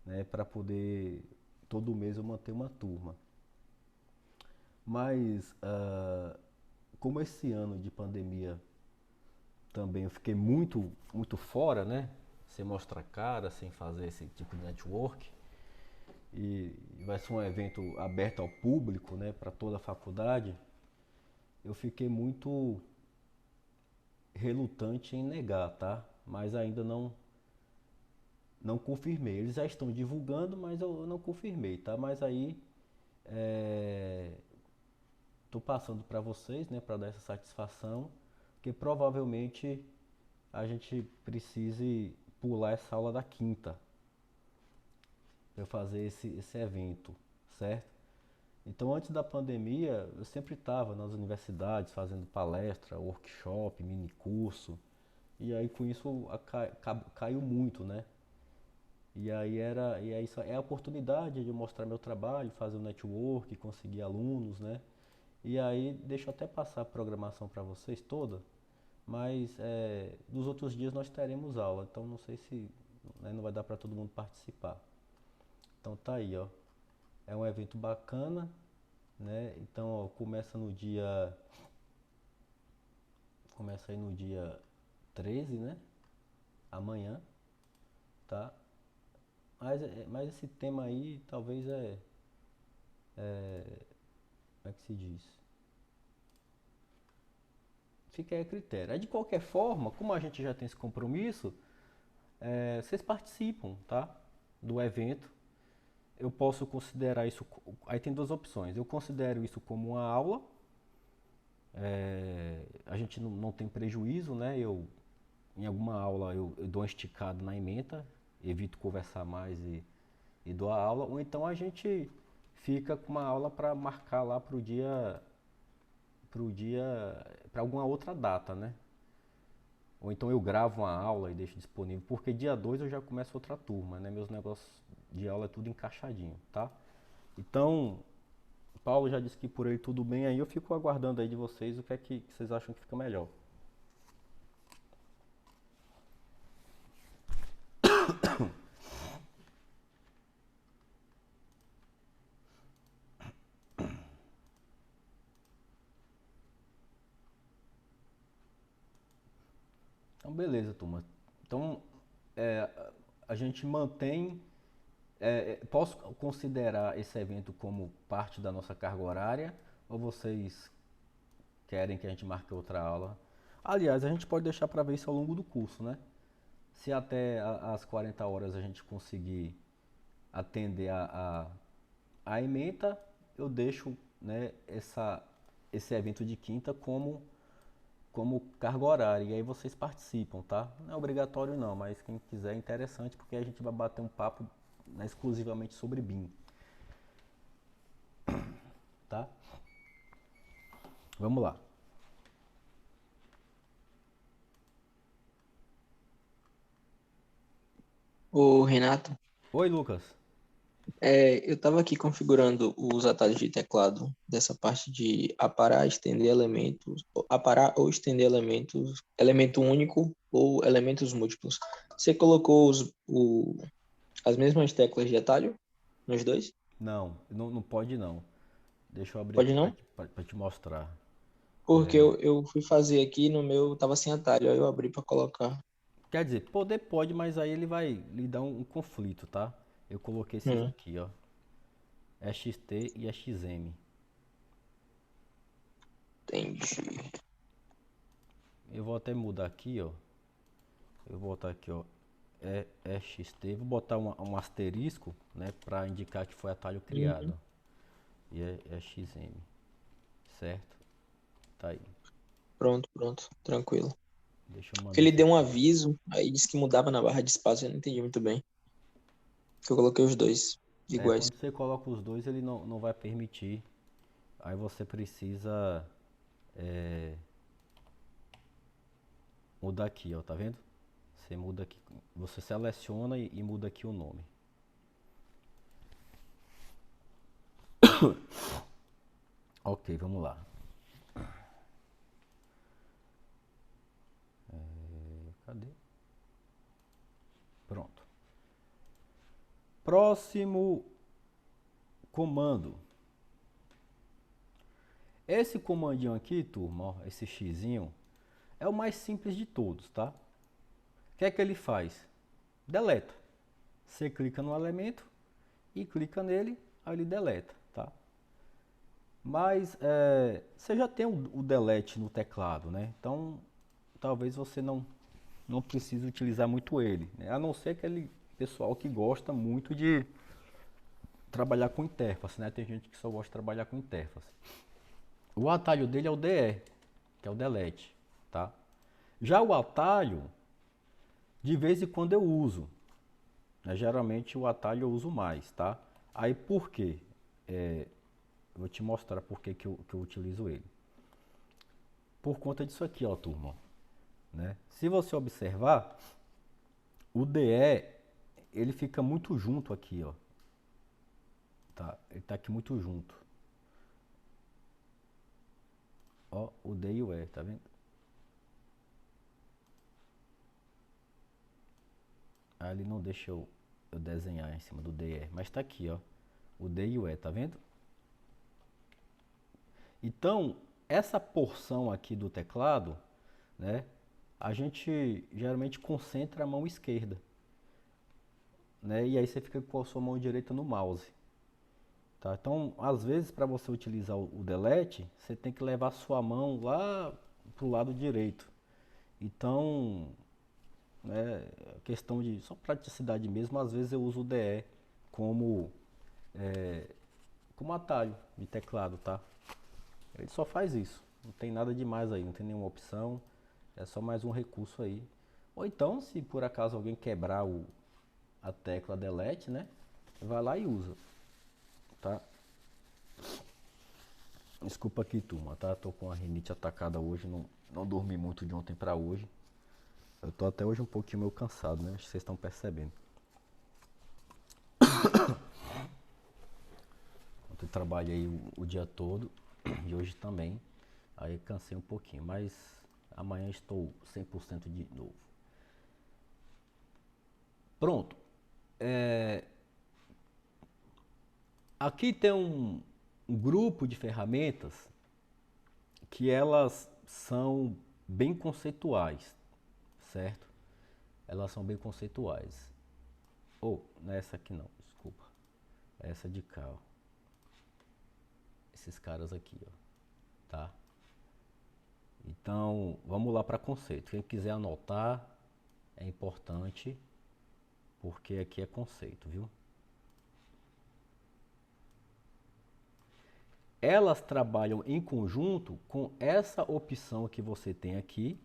Speaker 1: né? Para poder todo mês eu manter uma turma. Mas como esse ano de pandemia também eu fiquei muito fora, né? Sem mostrar cara, sem fazer esse tipo de network. E vai ser um evento aberto ao público, né? Para toda a faculdade. Eu fiquei muito relutante em negar, tá? Mas ainda não confirmei. Eles já estão divulgando, mas eu não confirmei, tá? Mas aí tô passando para vocês, né, para dar essa satisfação, que provavelmente a gente precise pular essa aula da quinta para fazer esse evento, certo? Então, antes da pandemia, eu sempre estava nas universidades fazendo palestra, workshop, mini curso, e aí com isso caiu muito, né? E aí isso é a oportunidade de mostrar meu trabalho, fazer um network, conseguir alunos, né? E aí, deixa eu até passar a programação para vocês toda, mas nos outros dias nós teremos aula, então não sei se, né, não vai dar para todo mundo participar. Então tá aí, ó. É um evento bacana, né? Então, ó, começa aí no dia 13, né? Amanhã, tá? Mas esse tema aí talvez como é que se diz? Fica aí a critério. Aí, de qualquer forma, como a gente já tem esse compromisso, vocês participam, tá? Do evento. Eu posso considerar isso. Aí tem duas opções. Eu considero isso como uma aula. A gente não tem prejuízo, né? Em alguma aula eu dou uma esticada na ementa, evito conversar mais e dou a aula. Ou então a gente fica com uma aula para marcar lá para alguma outra data, né? Ou então eu gravo uma aula e deixo disponível, porque dia 2 eu já começo outra turma, né? Meus negócios de aula é tudo encaixadinho, tá? Então, Paulo já disse que por aí tudo bem, aí eu fico aguardando aí de vocês o que é que vocês acham que fica melhor. Então, beleza, turma. Então, é, a gente mantém. Posso considerar esse evento como parte da nossa carga horária? Ou vocês querem que a gente marque outra aula? Aliás, a gente pode deixar para ver isso ao longo do curso, né? Se até as 40 horas a gente conseguir atender a ementa, eu deixo, né, esse evento de quinta como carga horária. E aí vocês participam, tá? Não é obrigatório não, mas quem quiser é interessante porque a gente vai bater um papo, né, exclusivamente sobre BIM, tá? Vamos lá.
Speaker 2: Ô, Renato,
Speaker 1: Oi, Lucas.
Speaker 2: eu estava aqui configurando os atalhos de teclado dessa parte de aparar, estender elementos, aparar ou estender elementos, elemento único ou elementos múltiplos. Você colocou as mesmas teclas de atalho nos dois?
Speaker 1: Não, não pode não. Deixa eu abrir
Speaker 2: Pode
Speaker 1: aqui
Speaker 2: não?
Speaker 1: para te mostrar.
Speaker 2: Porque eu fui fazer aqui no meu, tava sem atalho, aí eu abri para colocar.
Speaker 1: Quer dizer, poder pode, mas aí ele vai lhe dar um conflito, tá? Eu coloquei esses
Speaker 2: Hum,
Speaker 1: aqui, ó. EXT e EXM.
Speaker 2: entendi.
Speaker 1: Eu vou até mudar aqui, ó. Eu vou botar aqui, ó. EXT. Vou botar um asterisco, né? Pra indicar que foi atalho
Speaker 2: Uhum.
Speaker 1: criado. E é EXM. Certo? Tá aí.
Speaker 2: Pronto, pronto, tranquilo.
Speaker 1: Deixa eu
Speaker 2: Porque
Speaker 1: mandar
Speaker 2: ele
Speaker 1: isso
Speaker 2: deu um
Speaker 1: aqui.
Speaker 2: aviso, aí disse que mudava na barra de espaço, eu não entendi muito bem. Que eu coloquei os dois iguais.
Speaker 1: Quando você coloca os dois, ele não vai permitir. Aí você precisa mudar aqui, ó. Tá vendo? Você muda aqui. Você seleciona e muda aqui o nome. Ok, vamos lá. Cadê? Pronto. Próximo comando. Esse comandinho aqui, turma, ó, esse xizinho, é o mais simples de todos, tá? O que é que ele faz? Deleta. Você clica no elemento e clica nele, aí ele deleta, tá? Mas você já tem o delete no teclado, né? Então, talvez você não precise utilizar muito ele, né? A não ser aquele pessoal que gosta muito de trabalhar com interface, né? Tem gente que só gosta de trabalhar com interface. O atalho dele é o DE, que é o delete, tá? Já o atalho, de vez em quando eu uso, né? Geralmente o atalho eu uso mais, tá? Aí por quê? Eu vou te mostrar por que eu utilizo ele. Por conta disso aqui, ó, turma, né? Se você observar, o DE, ele fica muito junto aqui, ó, tá? Ele tá aqui muito junto. Ó, o D e o E, tá vendo? Aí ele não deixa eu desenhar em cima do DE, mas tá aqui, ó, o D e o E, tá vendo? Então, essa porção aqui do teclado, né, a gente geralmente concentra a mão esquerda, né, e aí você fica com a sua mão direita no mouse. Tá? Então, às vezes, para você utilizar o delete, você tem que levar a sua mão lá pro lado direito. Então, né, questão de só praticidade mesmo, às vezes eu uso o DE como, como atalho de teclado, tá? Ele só faz isso, não tem nada demais aí, não tem nenhuma opção, é só mais um recurso aí. Ou então, se por acaso alguém quebrar a tecla delete, né, vai lá e usa, tá? Desculpa aqui, turma, tá? Tô com a rinite atacada hoje, não dormi muito de ontem pra hoje. Eu tô até hoje um pouquinho meio cansado, né? Acho que vocês estão percebendo. Ontem eu trabalhei o dia todo e hoje também. Aí cansei um pouquinho, mas amanhã estou 100% de novo. Pronto. Aqui tem um grupo de ferramentas que elas são bem conceituais, certo? Elas são bem conceituais. Ou, não é essa aqui não, desculpa. É essa de cá, ó. Esses caras aqui, ó, tá? Então, vamos lá para conceito. Quem quiser anotar, é importante, porque aqui é conceito, viu? elas trabalham em conjunto com essa opção que você tem aqui.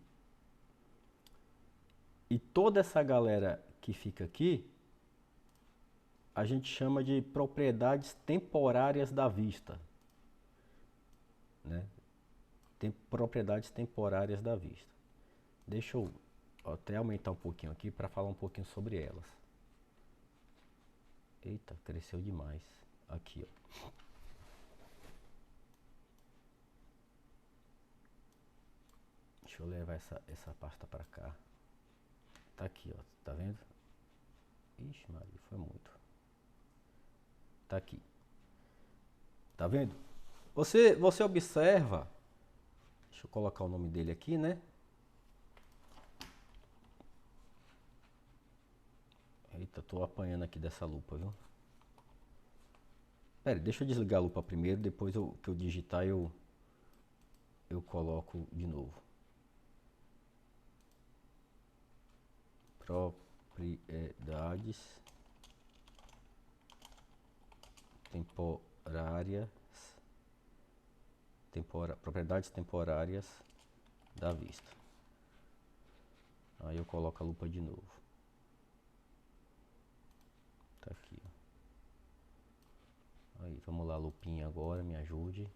Speaker 1: E toda essa galera que fica aqui, a gente chama de propriedades temporárias da vista, né? Tem propriedades temporárias da vista. Deixa eu até aumentar um pouquinho aqui para falar um pouquinho sobre elas. Eita, cresceu demais. Aqui, ó. Deixa eu levar essa pasta para cá. Tá aqui, ó. Tá vendo? Ixi, Maria, foi muito. Tá aqui. Tá vendo? Você observa. Deixa eu colocar o nome dele aqui, né? Eita, tô apanhando aqui dessa lupa, viu? Pera, deixa eu desligar a lupa primeiro, depois que eu digitar eu coloco de novo. Propriedades temporárias, propriedades temporárias da vista. Aí eu coloco a lupa de novo. Tá aqui, ó. Aí, vamos lá, lupinha agora, me ajude.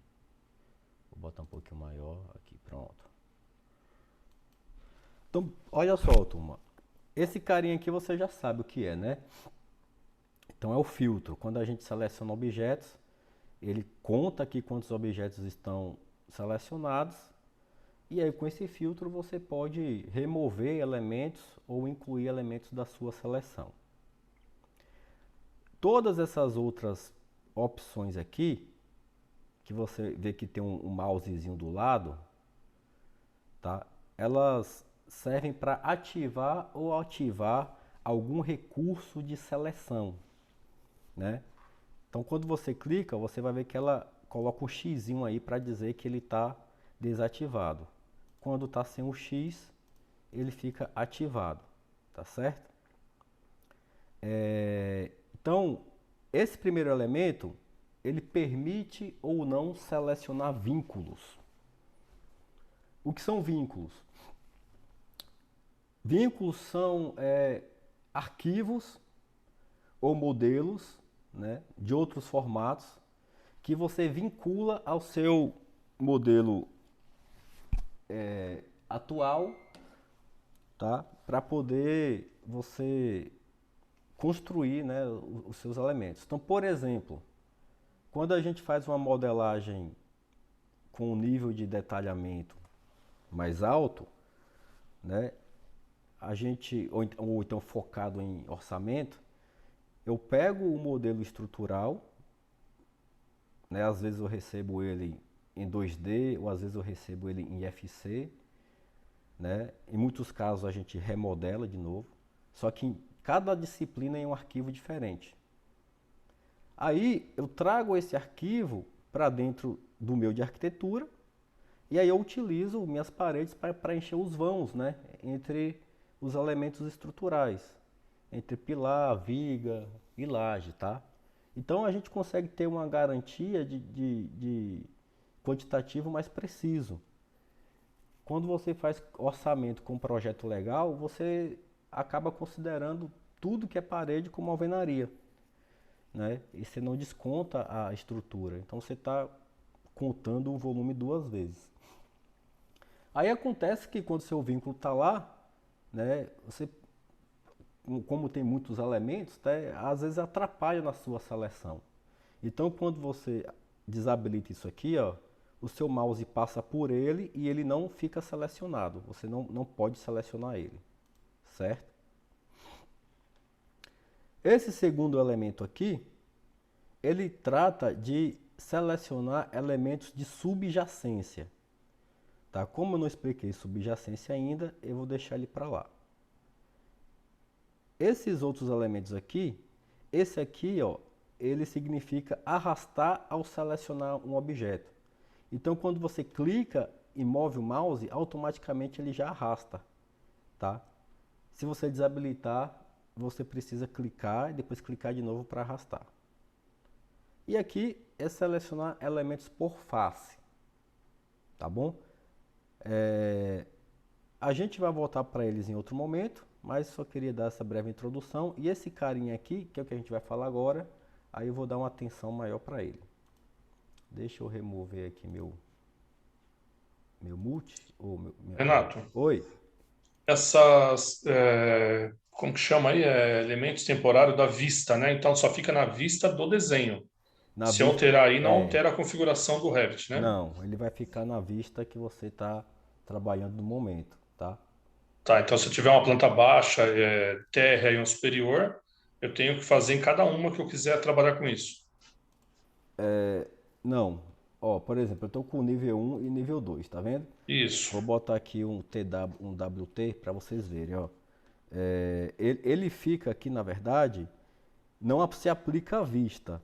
Speaker 1: Vou botar um pouquinho maior aqui, pronto. Então, olha só, turma. Esse carinha aqui você já sabe o que é, né? Então é o filtro. Quando a gente seleciona objetos, ele conta aqui quantos objetos estão selecionados. E aí com esse filtro você pode remover elementos ou incluir elementos da sua seleção. Todas essas outras opções aqui, que você vê que tem um mousezinho do lado, tá? Elas servem para ativar ou ativar algum recurso de seleção, né? Então quando você clica, você vai ver que ela coloca um xizinho aí para dizer que ele está desativado. Quando está sem o X, ele fica ativado, tá certo? Então, esse primeiro elemento, ele permite ou não selecionar vínculos. O que são vínculos? Vínculos são arquivos ou modelos, né, de outros formatos que você vincula ao seu modelo atual, tá? Para poder você construir, né, os seus elementos. Então, por exemplo, quando a gente faz uma modelagem com um nível de detalhamento mais alto, né, a gente, ou então focado em orçamento, eu pego o modelo estrutural, né, às vezes eu recebo ele em 2D, ou às vezes eu recebo ele em IFC, né? Em muitos casos a gente remodela de novo, só que em cada disciplina é um arquivo diferente. Aí eu trago esse arquivo para dentro do meu de arquitetura, e aí eu utilizo minhas paredes para preencher os vãos, né, entre os elementos estruturais, entre pilar, viga e laje, tá? Então a gente consegue ter uma garantia de quantitativo mais preciso. Quando você faz orçamento com um projeto legal, você acaba considerando tudo que é parede como alvenaria, né? E você não desconta a estrutura. Então você está contando o volume duas vezes. Aí acontece que quando seu vínculo está lá, né, você, como tem muitos elementos, né, às vezes atrapalha na sua seleção. Então quando você desabilita isso aqui, ó, o seu mouse passa por ele e ele não fica selecionado. Você não pode selecionar ele, certo? Esse segundo elemento aqui, ele trata de selecionar elementos de subjacência. Tá? Como eu não expliquei subjacência ainda, eu vou deixar ele para lá. Esses outros elementos aqui, esse aqui, ó, ele significa arrastar ao selecionar um objeto. Então, quando você clica e move o mouse, automaticamente ele já arrasta, tá? Se você desabilitar, você precisa clicar e depois clicar de novo para arrastar. E aqui é selecionar elementos por face, tá bom? A gente vai voltar para eles em outro momento, mas só queria dar essa breve introdução. E esse carinha aqui, que é o que a gente vai falar agora, aí eu vou dar uma atenção maior para ele. Deixa eu remover aqui meu multi.
Speaker 3: Renato,
Speaker 1: Oi.
Speaker 3: essas, como que chama aí? Elementos temporários da vista, né? Então só fica na vista do desenho.
Speaker 1: Na
Speaker 3: Se
Speaker 1: vista,
Speaker 3: alterar aí, não altera a configuração do Revit, né?
Speaker 1: não, ele vai ficar na vista que você está trabalhando no momento, tá?
Speaker 3: Tá, então se eu tiver uma planta baixa, térrea e um superior, eu tenho que fazer em cada uma que eu quiser trabalhar com isso.
Speaker 1: Não. Ó, por exemplo, eu estou com nível 1 e nível 2, tá vendo?
Speaker 3: Isso.
Speaker 1: Vou botar aqui um WT para vocês verem, ó. Ele fica aqui, na verdade, não se aplica à vista.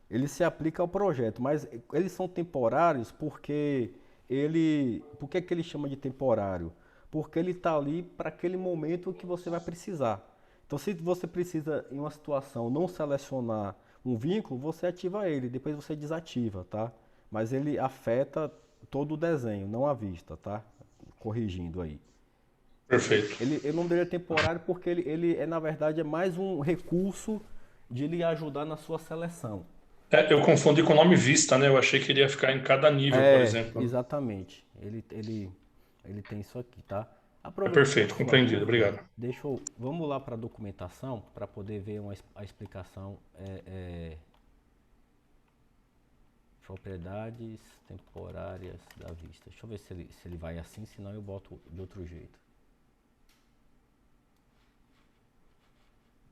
Speaker 1: Ele se aplica ao projeto, mas eles são temporários porque por que que ele chama de temporário? Porque ele está ali para aquele momento que você vai precisar. Então, se você precisa, em uma situação, não selecionar um vínculo, você ativa ele, depois você desativa, tá? Mas ele afeta todo o desenho, não a vista, tá? Corrigindo aí.
Speaker 3: Perfeito.
Speaker 1: O nome dele é temporário porque ele na verdade, é mais um recurso de lhe ajudar na sua seleção.
Speaker 3: Eu confundi com o nome vista, né? Eu achei que ele ia ficar em cada nível, por exemplo.
Speaker 1: Exatamente. Ele tem isso aqui, tá?
Speaker 3: É
Speaker 1: Aproveitando a
Speaker 3: perfeito,
Speaker 1: sua
Speaker 3: compreendido.
Speaker 1: dúvida,
Speaker 3: Obrigado.
Speaker 1: vamos lá para a documentação para poder ver a explicação. Propriedades temporárias da vista. Deixa eu ver se ele vai assim, senão eu boto de outro jeito.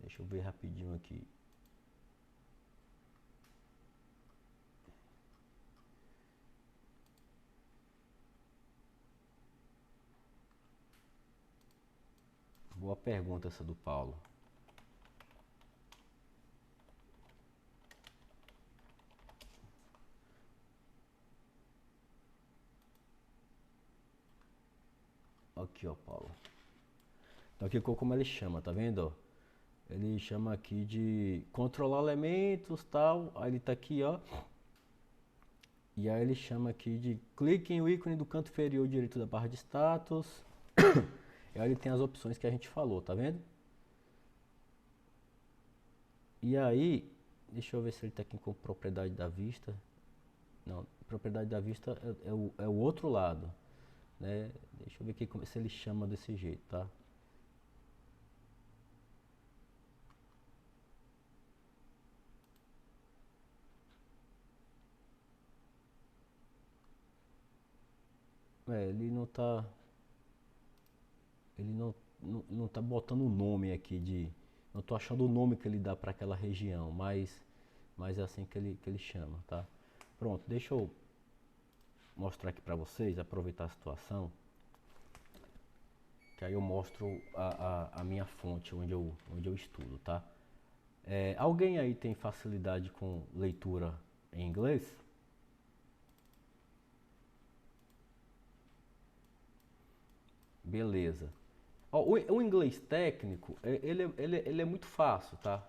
Speaker 1: Deixa eu ver rapidinho aqui. Boa pergunta essa do Paulo. Aqui, ó, Paulo. Então aqui como ele chama, tá vendo, ó? Ele chama aqui de controlar elementos, tal. Aí ele tá aqui, ó. E aí ele chama aqui de clique em o ícone do canto inferior direito da barra de status. E aí ele tem as opções que a gente falou, tá vendo? E aí, deixa eu ver se ele tá aqui com propriedade da vista. Não, propriedade da vista é o outro lado, né? Deixa eu ver aqui se ele chama desse jeito, tá? Ele não tá. Ele não tá botando o nome aqui de. Não tô achando o nome que ele dá para aquela região, mas é assim que ele chama, tá? Pronto, deixa eu mostrar aqui para vocês, aproveitar a situação, que aí eu mostro a minha fonte onde eu estudo, tá? Alguém aí tem facilidade com leitura em inglês? Beleza. Ó, o inglês técnico, ele é muito fácil, tá?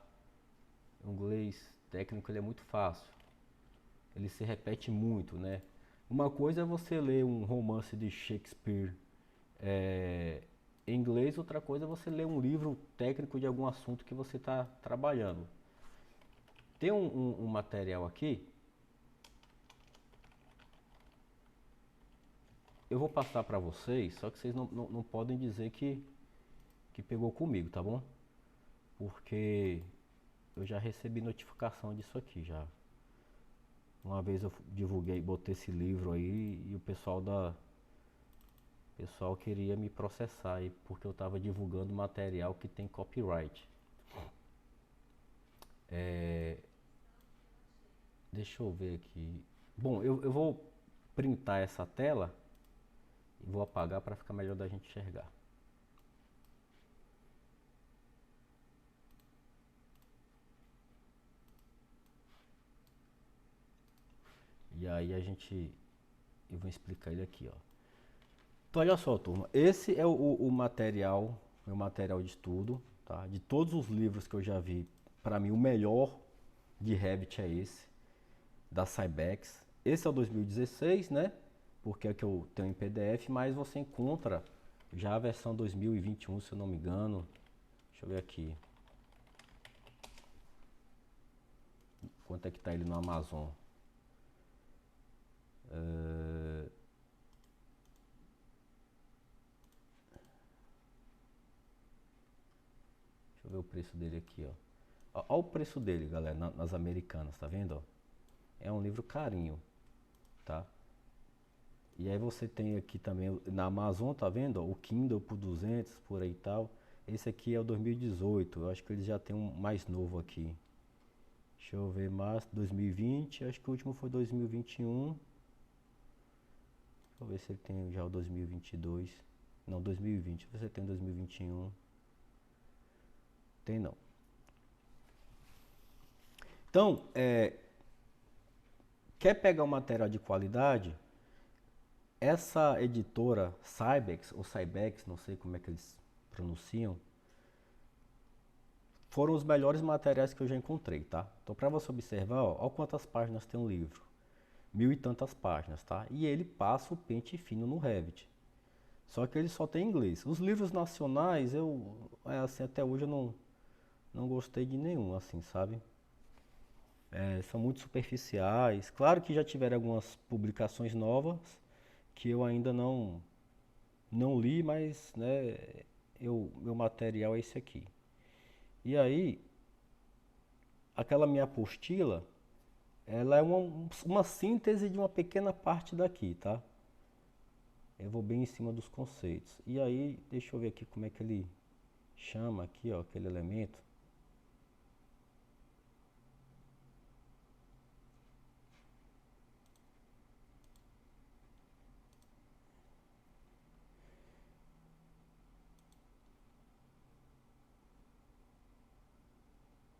Speaker 1: O inglês técnico ele é muito fácil. Ele se repete muito, né? Uma coisa é você ler um romance de Shakespeare em inglês, outra coisa é você ler um livro técnico de algum assunto que você está trabalhando. Tem um material aqui. Eu vou passar para vocês, só que vocês não podem dizer que pegou comigo, tá bom? Porque eu já recebi notificação disso aqui já. Uma vez eu divulguei, botei esse livro aí e o pessoal queria me processar aí porque eu estava divulgando material que tem copyright. Deixa eu ver aqui. Bom, eu vou printar essa tela e vou apagar para ficar melhor da gente enxergar. E aí eu vou explicar ele aqui, ó. Então olha só, turma, esse é o material, meu material de estudo, tá? De todos os livros que eu já vi, para mim o melhor de Revit é esse. da Cybex. Esse é o 2016, né? Porque é que eu tenho em PDF, mas você encontra já a versão 2021, se eu não me engano. Deixa eu ver aqui. Quanto é que tá ele no Amazon? Deixa eu ver o preço dele aqui, ó. Olha o preço dele, galera, nas americanas, tá vendo? Ó? É um livro carinho, tá? E aí você tem aqui também na Amazon, tá vendo? Ó, o Kindle por 200, por aí e tal. Esse aqui é o 2018, eu acho que eles já tem um mais novo aqui. Deixa eu ver, março 2020, acho que o último foi 2021. Deixa eu ver se ele tem já o 2022. Não, 2020, você tem 2021. Tem não. Então, quer pegar um material de qualidade? Essa editora Cybex, ou Cybex, não sei como é que eles pronunciam, foram os melhores materiais que eu já encontrei, tá? Então, para você observar, ó quantas páginas tem um livro. 1000 e tantas páginas, tá? E ele passa o pente fino no Revit. Só que ele só tem inglês. Os livros nacionais, assim, até hoje eu não gostei de nenhum, assim, sabe? São muito superficiais. Claro que já tiveram algumas publicações novas que eu ainda não li, mas, né, meu material é esse aqui. E aí, aquela minha apostila, ela é uma síntese de uma pequena parte daqui, tá? Eu vou bem em cima dos conceitos. E aí, deixa eu ver aqui como é que ele chama aqui, ó, aquele elemento.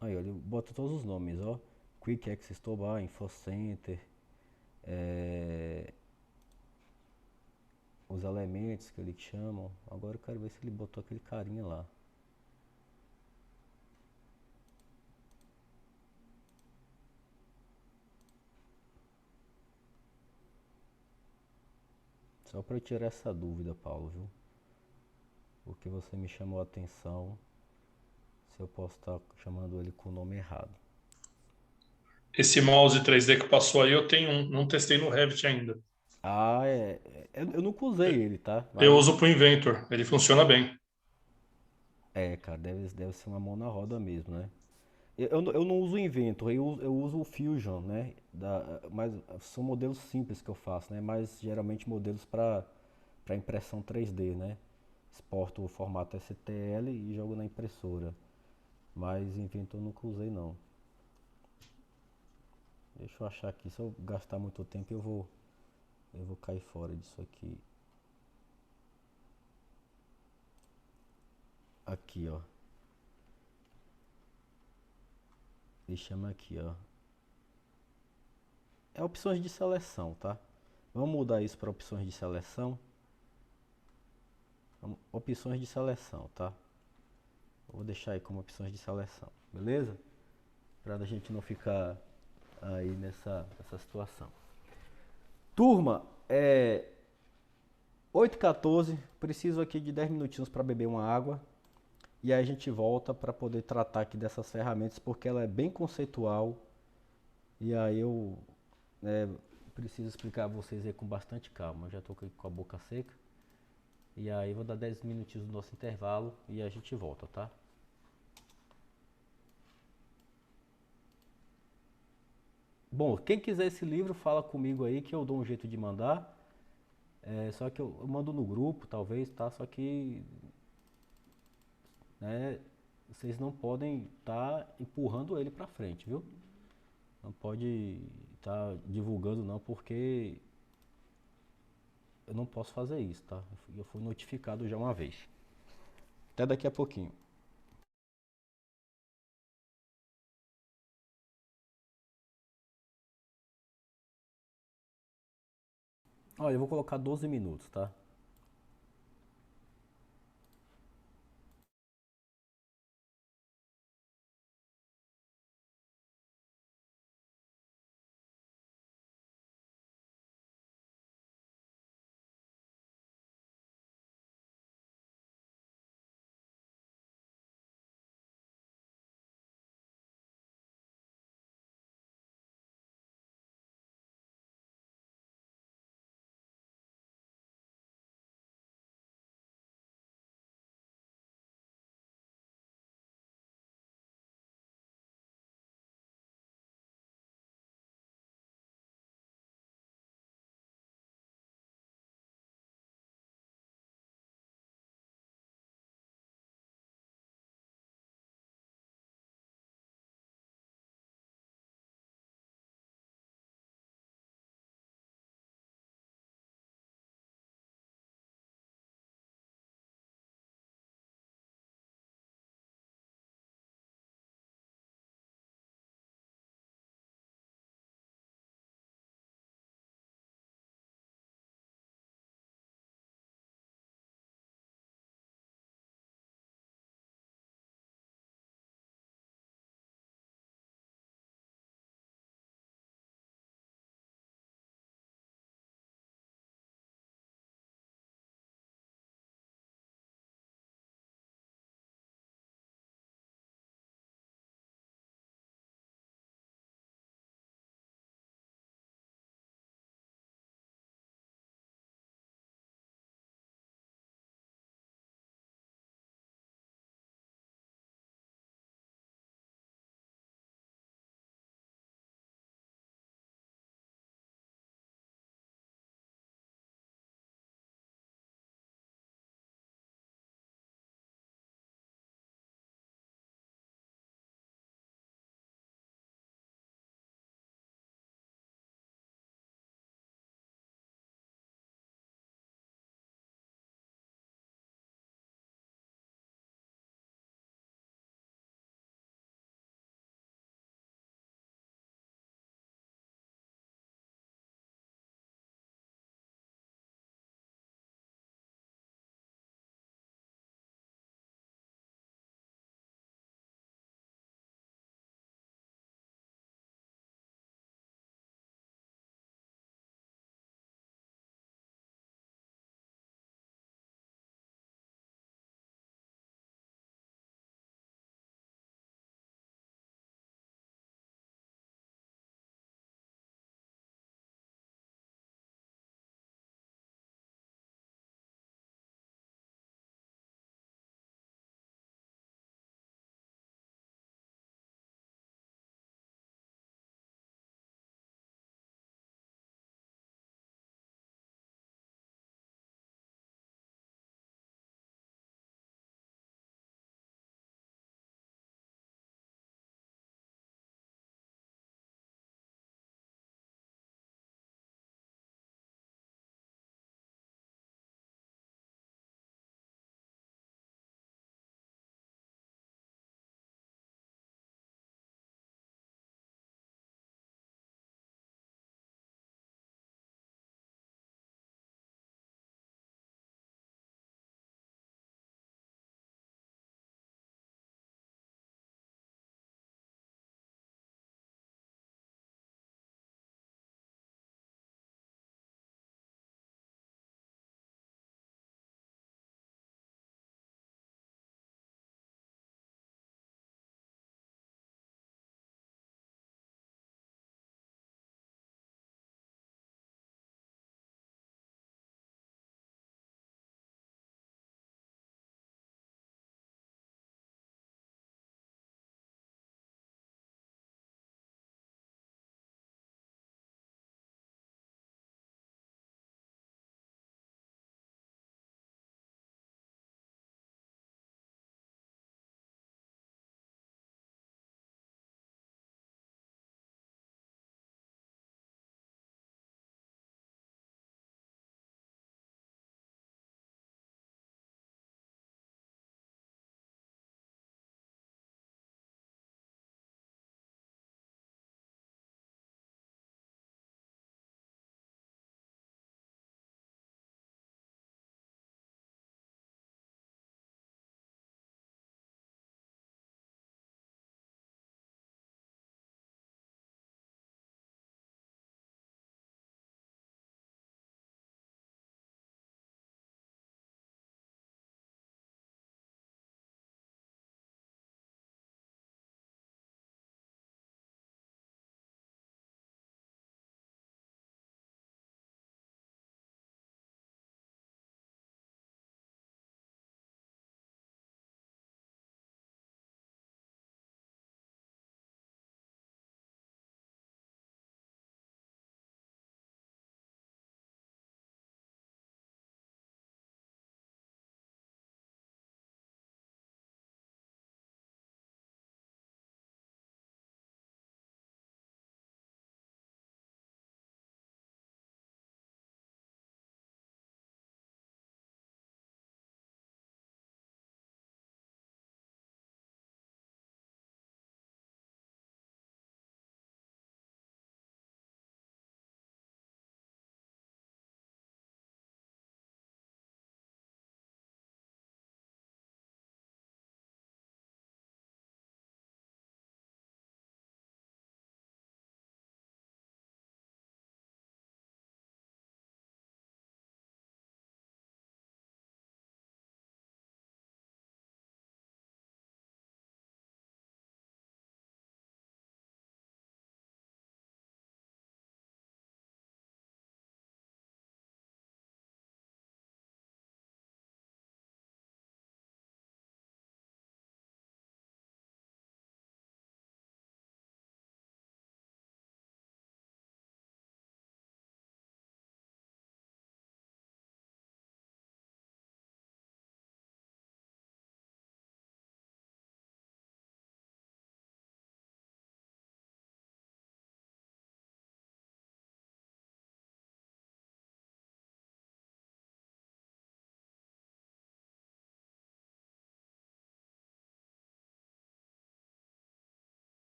Speaker 1: Aí, ó, ele bota todos os nomes, ó. Quick Access Toolbar, InfoCenter, os elementos que eles chamam. Agora eu quero ver se ele botou aquele carinha lá. Só para eu tirar essa dúvida, Paulo, viu? Porque você me chamou a atenção se eu posso estar chamando ele com o nome errado.
Speaker 3: Esse mouse 3D que passou aí, eu tenho um, não testei no Revit ainda.
Speaker 1: Ah, eu nunca usei ele, tá?
Speaker 3: Eu
Speaker 1: Mas,
Speaker 3: uso pro Inventor, ele funciona bem.
Speaker 1: cara, deve ser uma mão na roda mesmo, né? Eu não uso o Inventor, eu uso o Fusion, né? Mas são modelos simples que eu faço, né? Mas geralmente modelos para impressão 3D, né? Exporto o formato STL e jogo na impressora. Mas Inventor eu nunca usei não. Deixa eu achar aqui, se eu gastar muito tempo eu vou cair fora disso aqui. Aqui, ó. Ele chama aqui, ó. É opções de seleção, tá? Vamos mudar isso para opções de seleção. Opções de seleção, tá? Vou deixar aí como opções de seleção, beleza? Para a gente não ficar aí nessa situação. Turma, 8h14, preciso aqui de 10 minutinhos para beber uma água. E aí a gente volta para poder tratar aqui dessas ferramentas, porque ela é bem conceitual. E aí eu preciso explicar a vocês aí com bastante calma. Eu já estou com a boca seca. E aí vou dar 10 minutinhos do nosso intervalo e a gente volta, tá? Bom, quem quiser esse livro, fala comigo aí que eu dou um jeito de mandar. Só que eu mando no grupo, talvez, tá? Só que, né, vocês não podem estar empurrando ele pra frente, viu? Não pode estar divulgando não, porque eu não posso fazer isso, tá? Eu fui notificado já uma vez. Até daqui a pouquinho. Olha, eu vou colocar 12 minutos, tá?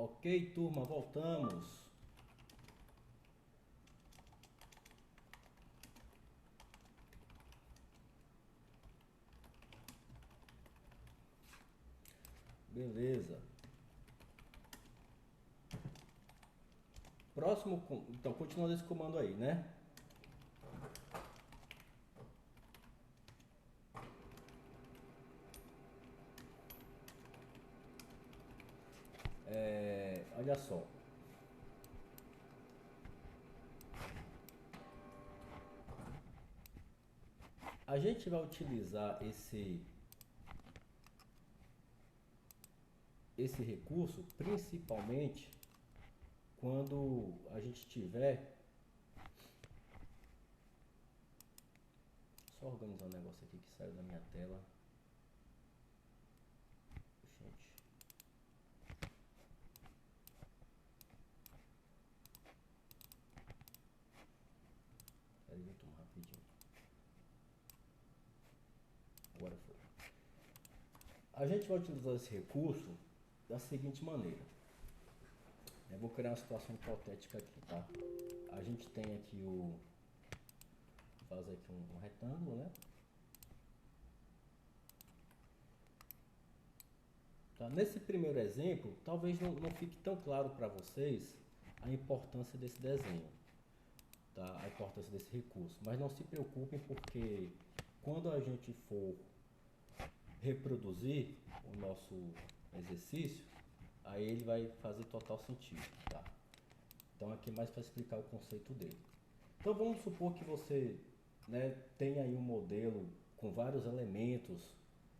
Speaker 1: Ok, turma, voltamos. Beleza. Próximo, então continuando esse comando aí, né? Olha só. A gente vai utilizar esse recurso principalmente quando a gente tiver... Só organizar um negócio aqui que saiu da minha tela. Gente. Peraí, eu tomo rapidinho. Agora foi. A gente vai utilizar esse recurso da seguinte maneira. Eu vou criar uma situação hipotética aqui, tá? A gente tem aqui vou fazer aqui um retângulo, né? Tá? Nesse primeiro exemplo, talvez não fique tão claro para vocês a importância desse desenho, tá? A importância desse recurso. Mas não se preocupem, porque quando a gente for reproduzir o nosso exercício, aí ele vai fazer total sentido, tá? Então aqui é mais para explicar o conceito dele. Então vamos supor que você, né, tem aí um modelo com vários elementos,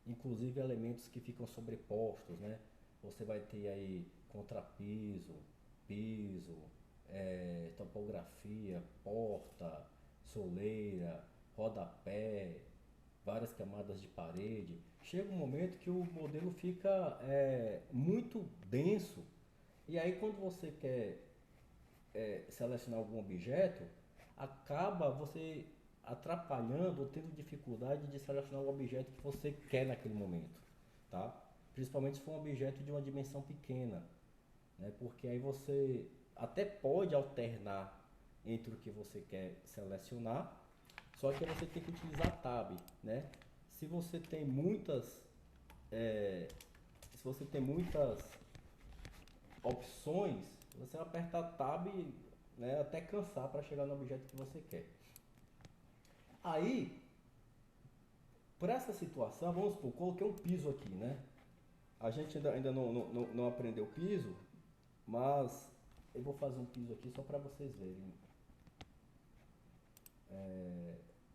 Speaker 1: inclusive elementos que ficam sobrepostos, né? Você vai ter aí contrapiso, piso, topografia, porta, soleira, rodapé, várias camadas de parede. Chega um momento que o modelo fica muito denso, e aí quando você quer selecionar algum objeto, acaba você atrapalhando ou tendo dificuldade de selecionar o objeto que você quer naquele momento, tá? Principalmente se for um objeto de uma dimensão pequena, né? Porque aí você até pode alternar entre o que você quer selecionar, só que você tem que utilizar Tab, né? Se você tem muitas opções, você vai apertar Tab, né, até cansar para chegar no objeto que você quer. Aí, para essa situação, vamos supor, coloquei um piso aqui, né? A gente ainda não aprendeu piso, mas eu vou fazer um piso aqui só para vocês verem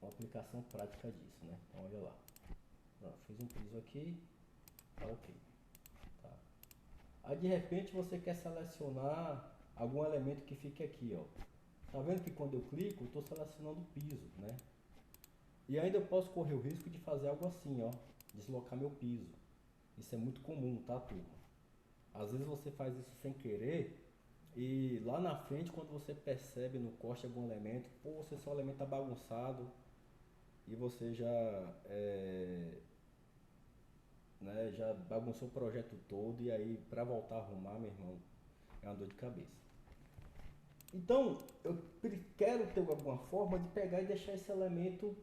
Speaker 1: uma aplicação prática disso, né? Então, olha lá. Pronto, fiz um piso aqui, tá ok. Tá. Aí de repente você quer selecionar algum elemento que fique aqui, ó. Tá vendo que quando eu clico, eu estou selecionando o piso, né? E ainda eu posso correr o risco de fazer algo assim, ó, deslocar meu piso. Isso é muito comum, tá, turma? Às vezes você faz isso sem querer e lá na frente, quando você percebe no corte algum elemento, pô, seu elemento tá bagunçado e você já bagunçou o projeto todo, e aí para voltar a arrumar, meu irmão, é uma dor de cabeça. Então, eu quero ter alguma forma de pegar e deixar esse elemento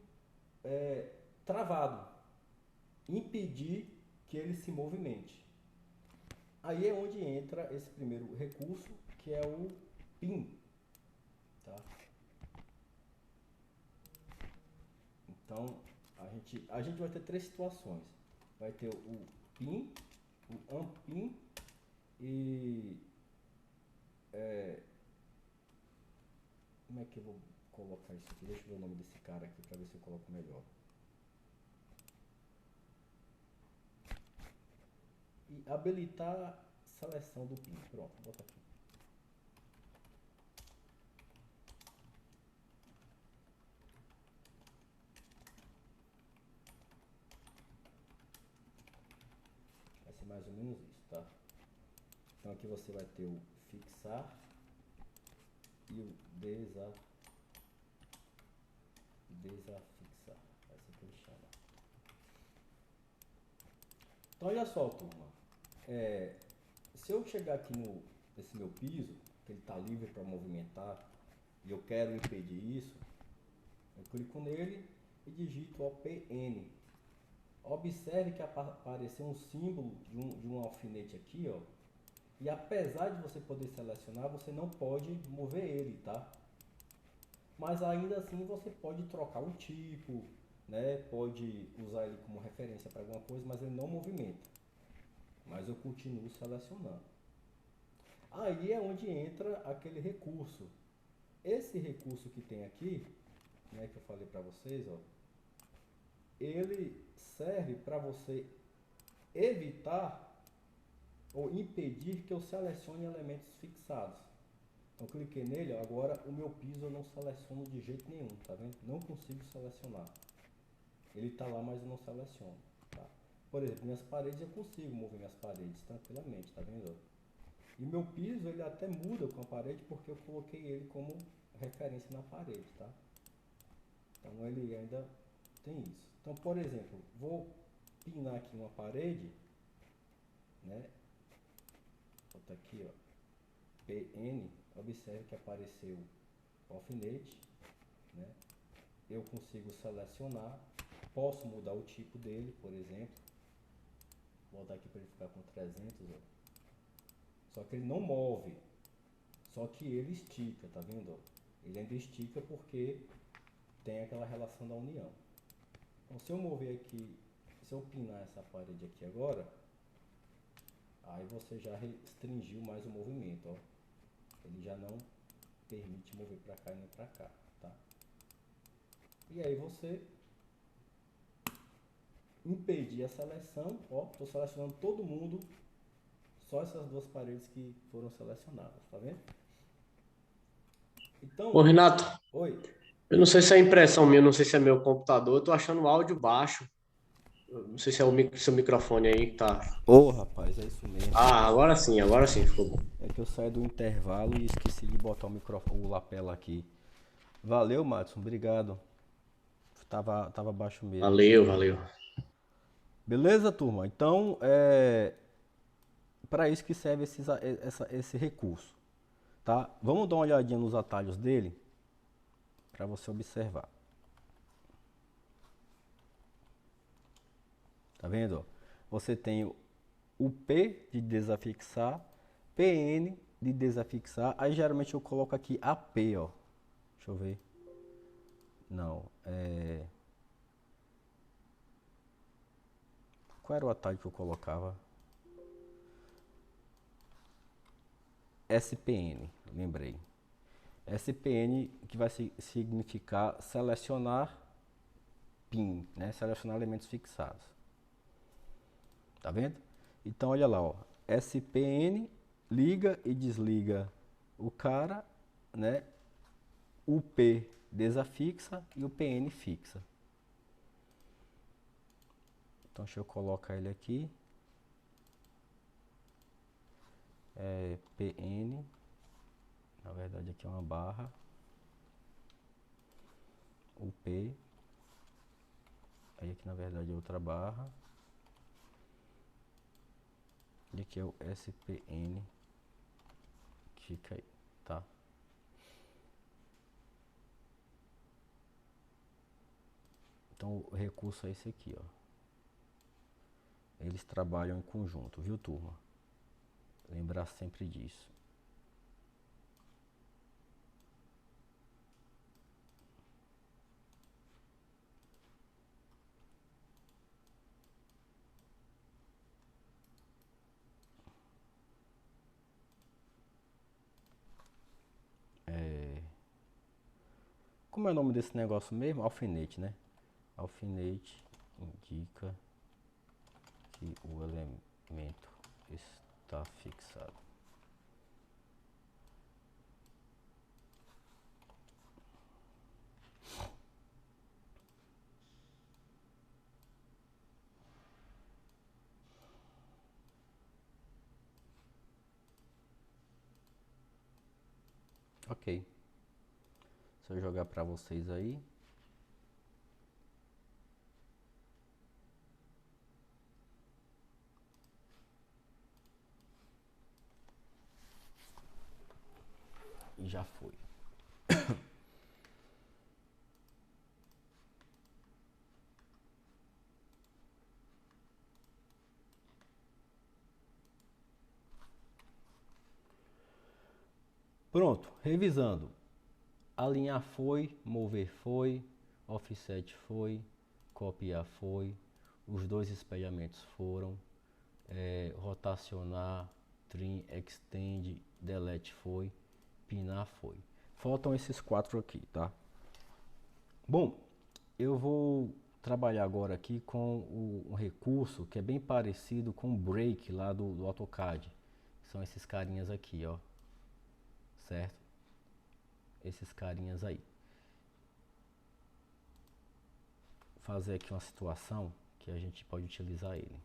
Speaker 1: travado, impedir que ele se movimente. Aí é onde entra esse primeiro recurso, que é o pin, tá? Então, a gente vai ter três situações. Vai ter o pin, o unpin e... como é que eu vou colocar isso aqui? Deixa eu ver o nome desse cara aqui para ver se eu coloco melhor. E habilitar a seleção do pin. Pronto, vou botar aqui. Vai ser mais ou menos isso, tá? Então aqui você vai ter o fixar e o desafixar. É assim que ele chama. Então olha só, turma. Se eu chegar aqui esse meu piso, que ele está livre para movimentar, e eu quero impedir isso, eu clico nele e digito OPN. Observe que apareceu um símbolo de um alfinete aqui, ó. E apesar de você poder selecionar, você não pode mover ele, tá? Mas ainda assim você pode trocar o tipo, né? Pode usar ele como referência para alguma coisa, mas ele não movimenta. Mas eu continuo selecionando. Aí é onde entra aquele recurso. Esse recurso que tem aqui, né, que eu falei para vocês, ó, ele serve para você evitar ou impedir que eu selecione elementos fixados. Então cliquei nele, ó, agora o meu piso eu não seleciono de jeito nenhum, tá vendo? Não consigo selecionar. Ele está lá, mas eu não seleciono, tá? Por exemplo, minhas paredes eu consigo mover minhas paredes tranquilamente, tá vendo? E meu piso ele até muda com a parede porque eu coloquei ele como referência na parede, tá? Então ele ainda tem isso. Então, por exemplo, vou pinar aqui uma parede, né? Bota aqui, ó, PN, observe que apareceu o alfinete, né? Eu consigo selecionar, posso mudar o tipo dele, por exemplo. Vou botar aqui para ele ficar com 300, ó. Só que ele não move, só que ele estica, tá vendo? Ó? Ele ainda estica porque tem aquela relação da união. Então, se eu mover aqui, se eu pinar essa parede aqui agora, aí você já restringiu mais o movimento, ó. Ele já não permite mover para cá e nem para cá, tá? E aí você impedir a seleção, ó, estou selecionando todo mundo, só essas duas paredes que foram selecionadas, tá vendo? Então,
Speaker 4: Ô, Renato,
Speaker 1: oi.
Speaker 4: eu não sei se é impressão minha, não sei se é meu computador, eu tô achando o áudio baixo. Eu não sei se é o seu microfone aí que tá.
Speaker 1: Ô, rapaz, é isso mesmo.
Speaker 4: Ah, agora sim, ficou bom.
Speaker 1: É que eu saí do intervalo e esqueci de botar o microfone, o lapela aqui. Valeu, Madison, obrigado. Tava baixo mesmo.
Speaker 4: Valeu.
Speaker 1: Beleza, turma? Então, para isso que serve esse recurso, tá? Vamos dar uma olhadinha nos atalhos dele para você observar. Tá vendo? Você tem o P de desafixar, PN de desafixar. Aí geralmente eu coloco aqui AP, ó. Deixa eu ver. Não, qual era o atalho que eu colocava? SPN, lembrei. SPN que vai significar selecionar PIN, né? Selecionar elementos fixados. Tá vendo? Então olha lá, ó. SPN liga e desliga o cara, né? O P desafixa e o PN fixa. Então deixa eu colocar ele aqui. PN, na verdade aqui é uma barra. O P, aí aqui na verdade é outra barra. E aqui é o SPN, que fica aí, tá? Então o recurso é esse aqui, ó. Eles trabalham em conjunto, viu, turma? Lembrar sempre disso. Como é o nome desse negócio mesmo? Alfinete, né? Alfinete indica que o elemento está fixado. Ok. Se eu jogar para vocês aí. e já foi. Pronto, revisando. Alinhar foi, mover foi, offset foi, copiar foi, os dois espelhamentos foram, rotacionar, trim, extend, delete foi, pinar foi. Faltam esses 4 aqui, tá? Bom, eu vou trabalhar agora aqui com um recurso que é bem parecido com o break lá do AutoCAD. São esses carinhas aqui, ó. Certo? Esses carinhas aí. Vou fazer aqui uma situação que a gente pode utilizar ele.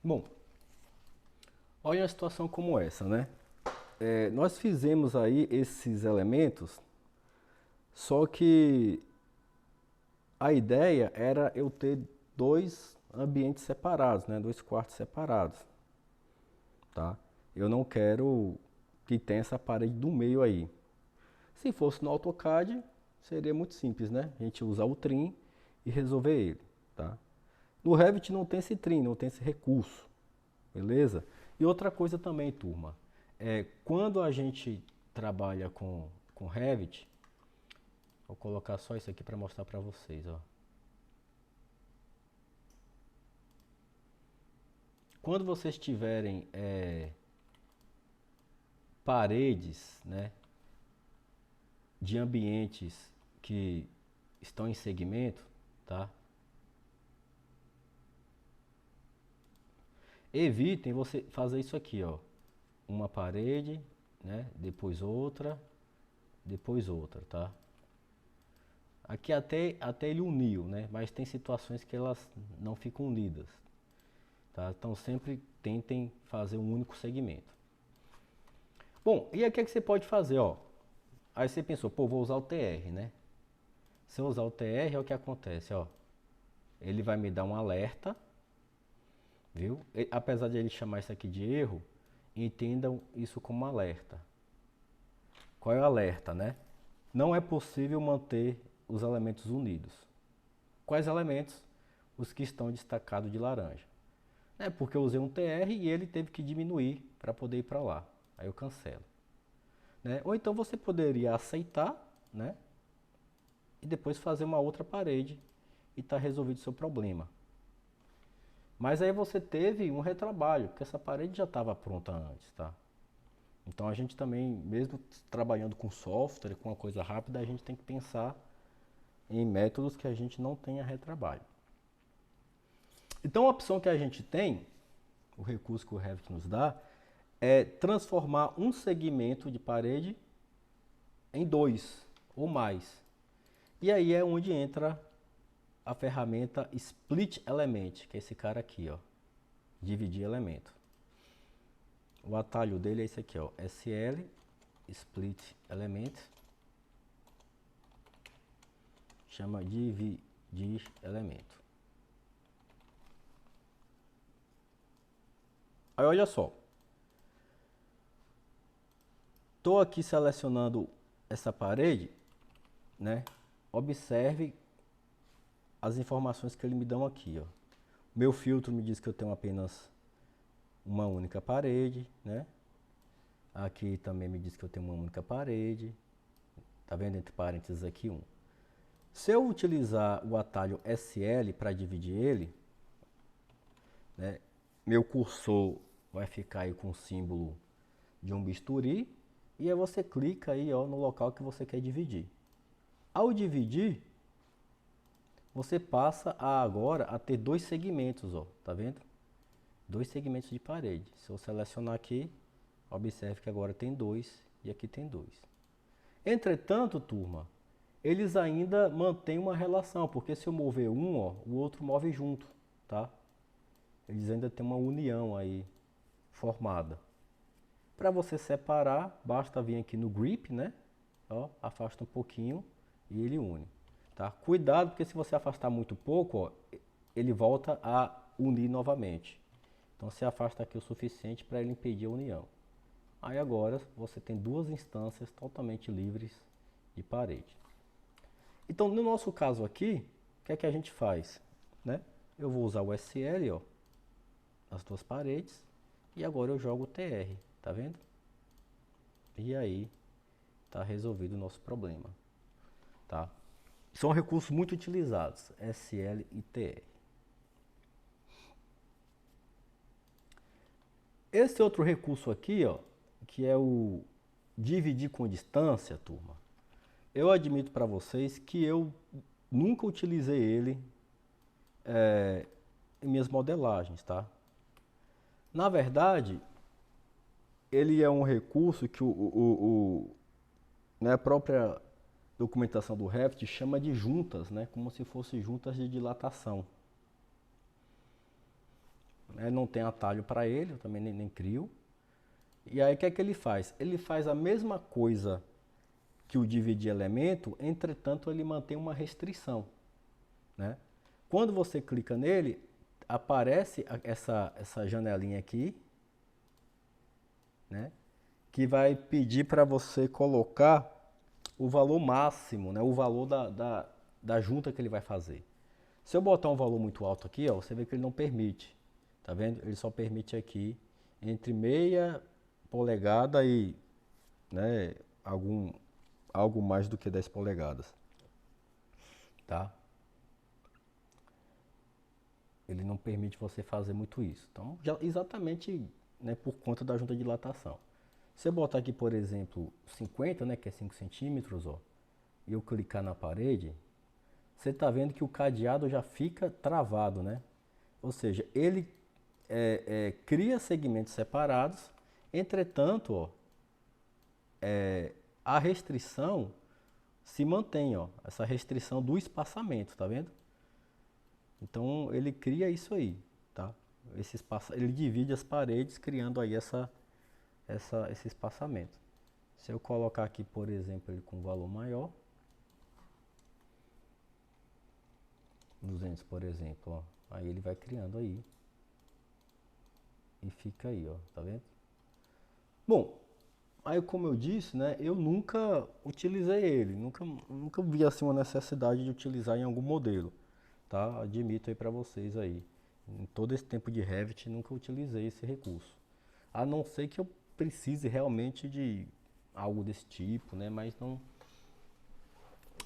Speaker 1: Bom, olha uma situação como essa, né? Nós fizemos aí esses elementos, só que a ideia era eu ter 2 ambientes separados, né? 2 quartos separados, tá? Eu não quero que tenha essa parede do meio aí. Se fosse no AutoCAD, seria muito simples, né? A gente usar o trim e resolver ele, tá? No Revit não tem esse trim, não tem esse recurso, beleza? E outra coisa também, turma, quando a gente trabalha com Revit, vou colocar só isso aqui para mostrar para vocês, ó. Quando vocês tiverem paredes, né, de ambientes que estão em segmento, tá? Evitem você fazer isso aqui, ó. Uma parede, né? Depois outra, tá? Aqui até ele uniu, né? Mas tem situações que elas não ficam unidas, tá? Então sempre tentem fazer um único segmento. Bom, e aí o que você pode fazer, ó? Aí você pensou, pô, vou usar o TR, né? Se eu usar o TR, é o que acontece, ó. Ele vai me dar um alerta, viu? Apesar de ele chamar isso aqui de erro, entendam isso como alerta. Qual é o alerta, né? Não é possível manter os elementos unidos. Quais elementos? Os que estão destacados de laranja. Porque eu usei um TR e ele teve que diminuir para poder ir para lá. Aí eu cancelo. Ou então você poderia aceitar, né? E depois fazer uma outra parede e tá resolvido o seu problema. Mas aí você teve um retrabalho, porque essa parede já estava pronta antes, tá? Então a gente também, mesmo trabalhando com software, com uma coisa rápida, a gente tem que pensar em métodos que a gente não tenha retrabalho. Então a opção que a gente tem, o recurso que o Revit nos dá, é transformar um segmento de parede em 2 ou mais. E aí é onde entra a ferramenta Split Element, que é esse cara aqui, ó, dividir elemento. O atalho dele é esse aqui, ó, SL, Split Element, chama dividir elemento. Aí olha só, estou aqui selecionando essa parede, né? Observe as informações que ele me dão aqui, ó. Meu filtro me diz que eu tenho apenas uma única parede, né? Aqui também me diz que eu tenho uma única parede. Tá vendo entre parênteses aqui 1. Se eu utilizar o atalho SL para dividir ele, né? Meu cursor vai ficar aí com o símbolo de um bisturi e aí você clica aí, ó, no local que você quer dividir. Ao dividir, você passa agora a ter 2 segmentos, ó, tá vendo? 2 segmentos de parede. Se eu selecionar aqui, observe que agora tem 2 e aqui tem 2. Entretanto, turma, eles ainda mantêm uma relação, porque se eu mover um, ó, o outro move junto, tá? eles ainda têm uma união aí formada. Para você separar, basta vir aqui no grip, né? Ó, afasta um pouquinho e ele une, tá? Cuidado, porque se você afastar muito pouco, ó, ele volta a unir novamente. Então você afasta aqui o suficiente para ele impedir a união. Aí agora você tem duas instâncias totalmente livres de parede. Então no nosso caso aqui, o que é que a gente faz? Né? Eu vou usar o SL, ó, as duas paredes, e agora eu jogo o TR, tá vendo? E aí está resolvido o nosso problema, tá? São recursos muito utilizados, SL e TR. Esse outro recurso aqui, ó, que é o dividir com distância, turma, eu admito para vocês que eu nunca utilizei ele em minhas modelagens, tá? Na verdade, ele é um recurso que né, a própria documentação do Revit chama de juntas, né, como se fossem juntas de dilatação. Não tem atalho para ele, eu também nem crio. E aí o que é que ele faz? Ele faz a mesma coisa que o dividir elemento, entretanto ele mantém uma restrição, né? Quando você clica nele, aparece essa janelinha aqui, né? Que vai pedir para você colocar o valor máximo, né? O valor da junta que ele vai fazer. Se eu botar um valor muito alto aqui, ó, você vê que ele não permite, tá vendo? Ele só permite aqui entre meia polegada e, né, algo mais do que 10 polegadas, tá? Ele não permite você fazer muito isso. Então, exatamente, né, por conta da junta de dilatação. Se eu botar aqui, por exemplo, 50, né, que é 5 centímetros, ó, e eu clicar na parede, você está vendo que o cadeado já fica travado, né? Ou seja, ele cria segmentos separados, entretanto, ó, a restrição se mantém, ó, essa restrição do espaçamento, tá vendo? Então ele cria isso aí, tá? Ele divide as paredes criando aí esse espaçamento. Se eu colocar aqui, por exemplo, ele com valor maior, 200, por exemplo, ó, aí ele vai criando aí e fica aí, ó, tá vendo? Bom, aí como eu disse, né, eu nunca utilizei ele, nunca vi assim uma necessidade de utilizar em algum modelo, tá? Admito aí para vocês aí, em todo esse tempo de Revit nunca utilizei esse recurso, a não ser que eu precise realmente de algo desse tipo, né, mas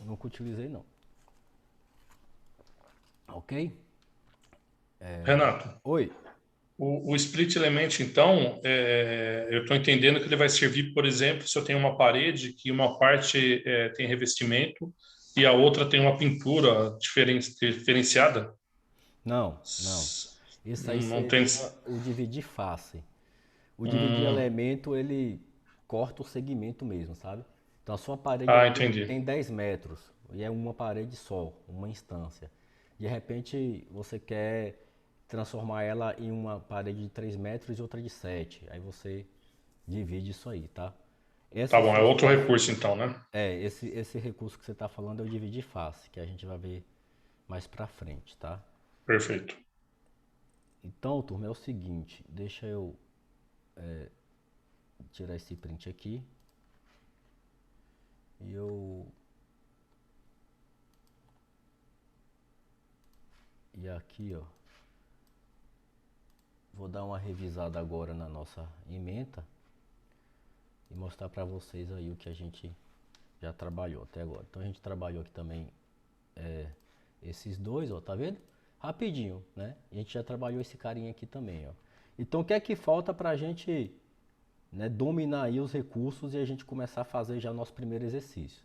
Speaker 1: nunca utilizei não. Ok?
Speaker 3: Renato,
Speaker 1: Oi.
Speaker 3: o split element, então, eu estou entendendo que ele vai servir, por exemplo, se eu tenho uma parede que uma parte tem revestimento e a outra tem uma pintura diferenciada?
Speaker 1: Não. Isso aí
Speaker 3: Não tem.
Speaker 1: seria o dividir face. O dividir elemento, ele corta o segmento mesmo, sabe? Então a sua parede
Speaker 3: Entendi.
Speaker 1: tem 10 metros e é uma parede só, uma instância. De repente você quer transformar ela em uma parede de 3 metros e outra de 7. Aí você divide isso aí, tá?
Speaker 3: Tá bom, é outro recurso então, né?
Speaker 1: Esse recurso que você está falando é o dividir face, que a gente vai ver mais pra frente, tá?
Speaker 3: Perfeito.
Speaker 1: Então, turma, é o seguinte, deixa eu tirar esse print aqui e aqui, ó, vou dar uma revisada agora na nossa ementa e mostrar para vocês aí o que a gente já trabalhou até agora. Então a gente trabalhou aqui também esses dois, ó, tá vendo? Rapidinho, né? E a gente já trabalhou esse carinha aqui também, ó. Então o que é que falta pra gente, né, dominar aí os recursos e a gente começar a fazer já o nosso primeiro exercício?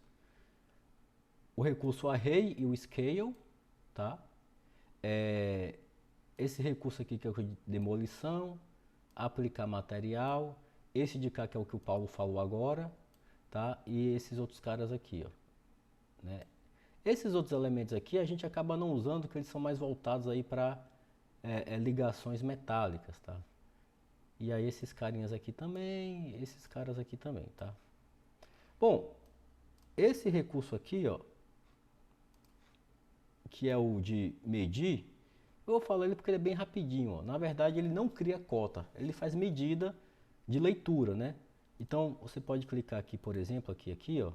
Speaker 1: O recurso Array e o Scale, tá? Esse recurso aqui que é o de demolição, aplicar material, esse de cá que é o que o Paulo falou agora, tá? E esses outros caras aqui, ó, né? Esses outros elementos aqui a gente acaba não usando porque eles são mais voltados aí para ligações metálicas, tá? E aí esses carinhas aqui também, esses caras aqui também, tá? Bom, esse recurso aqui, ó, que é o de medir, eu vou falar ele porque ele é bem rapidinho, ó. Na verdade, ele não cria cota, ele faz medida de leitura, né? Então, você pode clicar aqui, por exemplo, aqui, ó,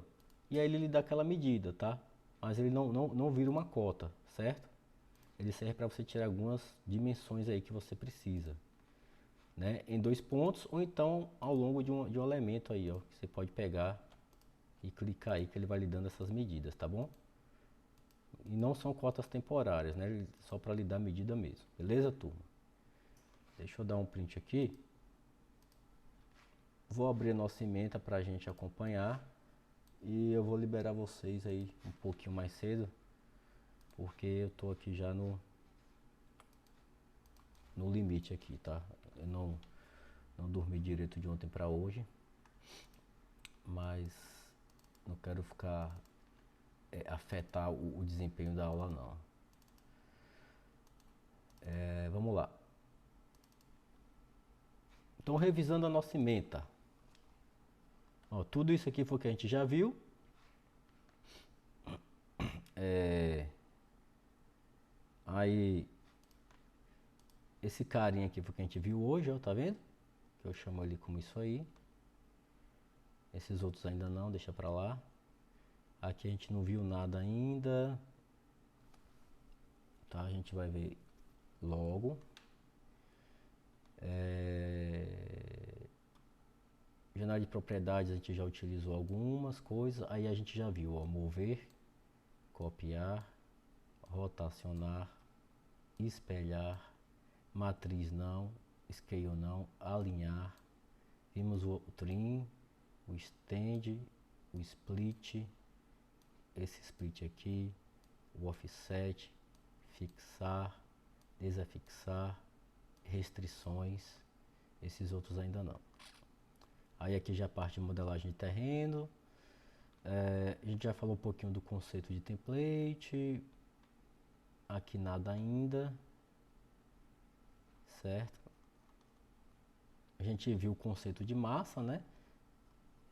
Speaker 1: e aí ele lhe dá aquela medida, tá? Mas ele não vira uma cota, certo? Ele serve para você tirar algumas dimensões aí que você precisa, né? Em 2 pontos ou então ao longo de um elemento aí, ó, que você pode pegar e clicar aí que ele vai lhe dando essas medidas, tá bom? E não são cotas temporárias, né? Só para lhe dar medida mesmo, beleza, turma? Deixa eu dar um print aqui. Vou abrir a nossa ementa para a gente acompanhar e eu vou liberar vocês aí um pouquinho mais cedo, porque eu tô aqui já no limite aqui, tá? Eu não dormi direito de ontem para hoje, mas não quero ficar afetar o desempenho da aula não. Vamos lá. Então, revisando a nossa ementa. Ó, tudo isso aqui foi o que a gente já viu. Aí, esse carinha aqui foi o que a gente viu hoje, ó, tá vendo? Que eu chamo ele como isso aí. Esses outros ainda não, deixa pra lá. Aqui a gente não viu nada ainda. Tá, a gente vai ver logo. Janela de propriedades a gente já utilizou algumas coisas. Aí a gente já viu, ó, mover, copiar, rotacionar, espelhar, matriz não, scale não, alinhar. Vimos o trim, o extend, o split, esse split aqui, o offset, fixar, desafixar, restrições, esses outros ainda não. Aí aqui já parte de modelagem de terreno. A gente já falou um pouquinho do conceito de template. Aqui nada ainda, certo? A gente viu o conceito de massa, né?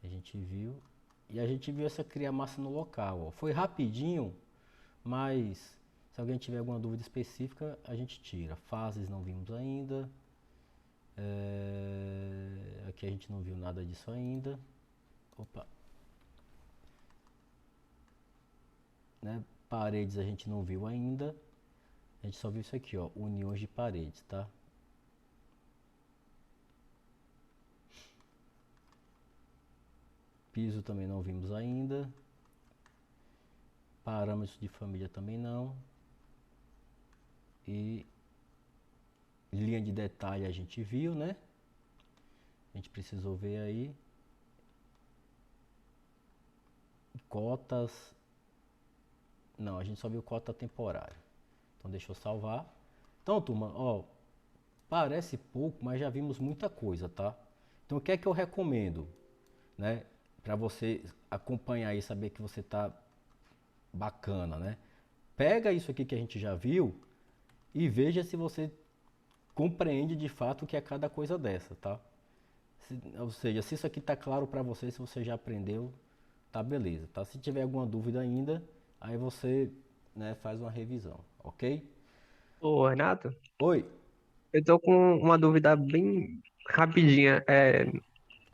Speaker 1: A gente viu. E a gente viu essa criar massa no local, ó. Foi rapidinho, mas se alguém tiver alguma dúvida específica, a gente tira. Fases não vimos ainda. Aqui a gente não viu nada disso ainda. Opa. Né? Paredes a gente não viu ainda. A gente só viu isso aqui, ó, uniões de paredes, tá? Piso também não vimos ainda. Parâmetros de família também não. E linha de detalhe a gente viu, né? A gente precisou ver aí. Cotas. Não, a gente só viu cota temporária. Então deixa eu salvar. Então, turma, ó, parece pouco, mas já vimos muita coisa, tá? Então o que é que eu recomendo, né? Para você acompanhar e saber que você tá bacana, né? Pega isso aqui que a gente já viu e veja se você compreende de fato o que é cada coisa dessa, tá? Ou seja, se isso aqui tá claro para você, se você já aprendeu, tá beleza, tá? Se tiver alguma dúvida ainda, aí você, né, faz uma revisão, ok?
Speaker 5: Ô, Renato,
Speaker 1: Oi,
Speaker 5: eu tô com uma dúvida bem rapidinha.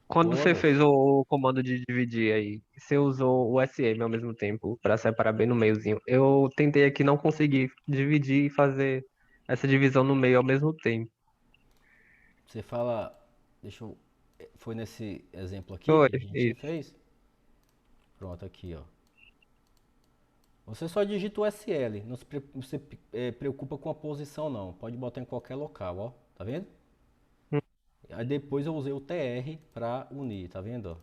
Speaker 5: Quando você
Speaker 1: todas.
Speaker 5: fez o comando de dividir aí, você usou o SM ao mesmo tempo para separar bem no meiozinho. Eu tentei aqui, não consegui dividir e fazer essa divisão no meio ao mesmo tempo.
Speaker 1: Você fala, deixa eu, foi nesse exemplo aqui
Speaker 5: Foi,
Speaker 1: que a gente
Speaker 5: isso.
Speaker 1: fez? Pronto, aqui, ó. Você só digita o SL, não se preocupa com a posição não, pode botar em qualquer local, ó, tá vendo? Aí depois eu usei o TR para unir, tá vendo, ó?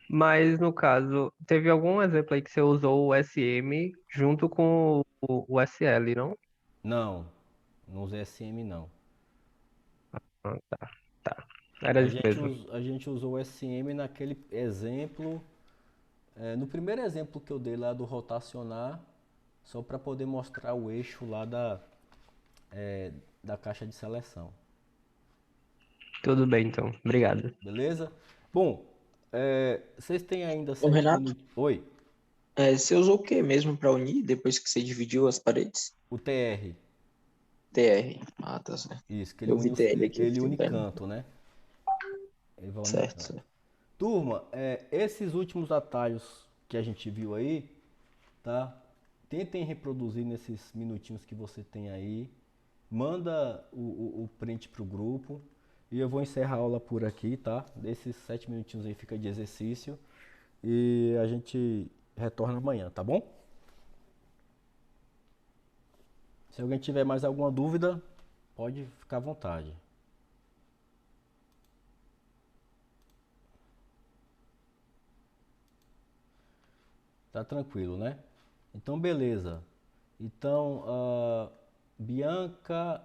Speaker 5: Mas no caso, teve algum exemplo aí que você usou o SM junto com o SL, não?
Speaker 1: Não, não usei SM não.
Speaker 5: Ah, tá, tá. Era isso mesmo.
Speaker 1: A gente usou o SM naquele exemplo, no primeiro exemplo que eu dei lá do rotacionar, só para poder mostrar o eixo lá da caixa de seleção.
Speaker 5: Tudo bem, então. Obrigado.
Speaker 1: Beleza? Bom, vocês têm ainda
Speaker 2: Ô,
Speaker 1: 7
Speaker 2: Renato,
Speaker 1: minutos. Oi,
Speaker 2: você usou o que mesmo para unir depois que você dividiu as paredes?
Speaker 1: o TR.
Speaker 2: TR. Ah, tá certo.
Speaker 1: Isso, que ele
Speaker 2: Eu vi
Speaker 1: une,
Speaker 2: TL aqui, eu
Speaker 1: ele
Speaker 2: fiquei
Speaker 1: une
Speaker 2: vendo.
Speaker 1: canto, né? Ele vai unir
Speaker 2: Certo,
Speaker 1: canto.
Speaker 2: certo.
Speaker 1: Turma, esses últimos atalhos que a gente viu aí, tá? Tentem reproduzir nesses minutinhos que você tem aí. Manda o print pro grupo. E eu vou encerrar a aula por aqui, tá? Desses 7 minutinhos aí fica de exercício. E a gente retorna amanhã, tá bom? Se alguém tiver mais alguma dúvida, pode ficar à vontade. Tá tranquilo, né? Então, beleza. Então, Bianca,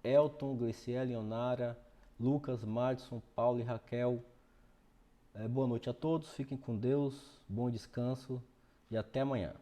Speaker 1: Elton, Graciela, Leonara, Lucas, Madison, Paulo e Raquel. Boa noite a todos, fiquem com Deus, bom descanso e até amanhã.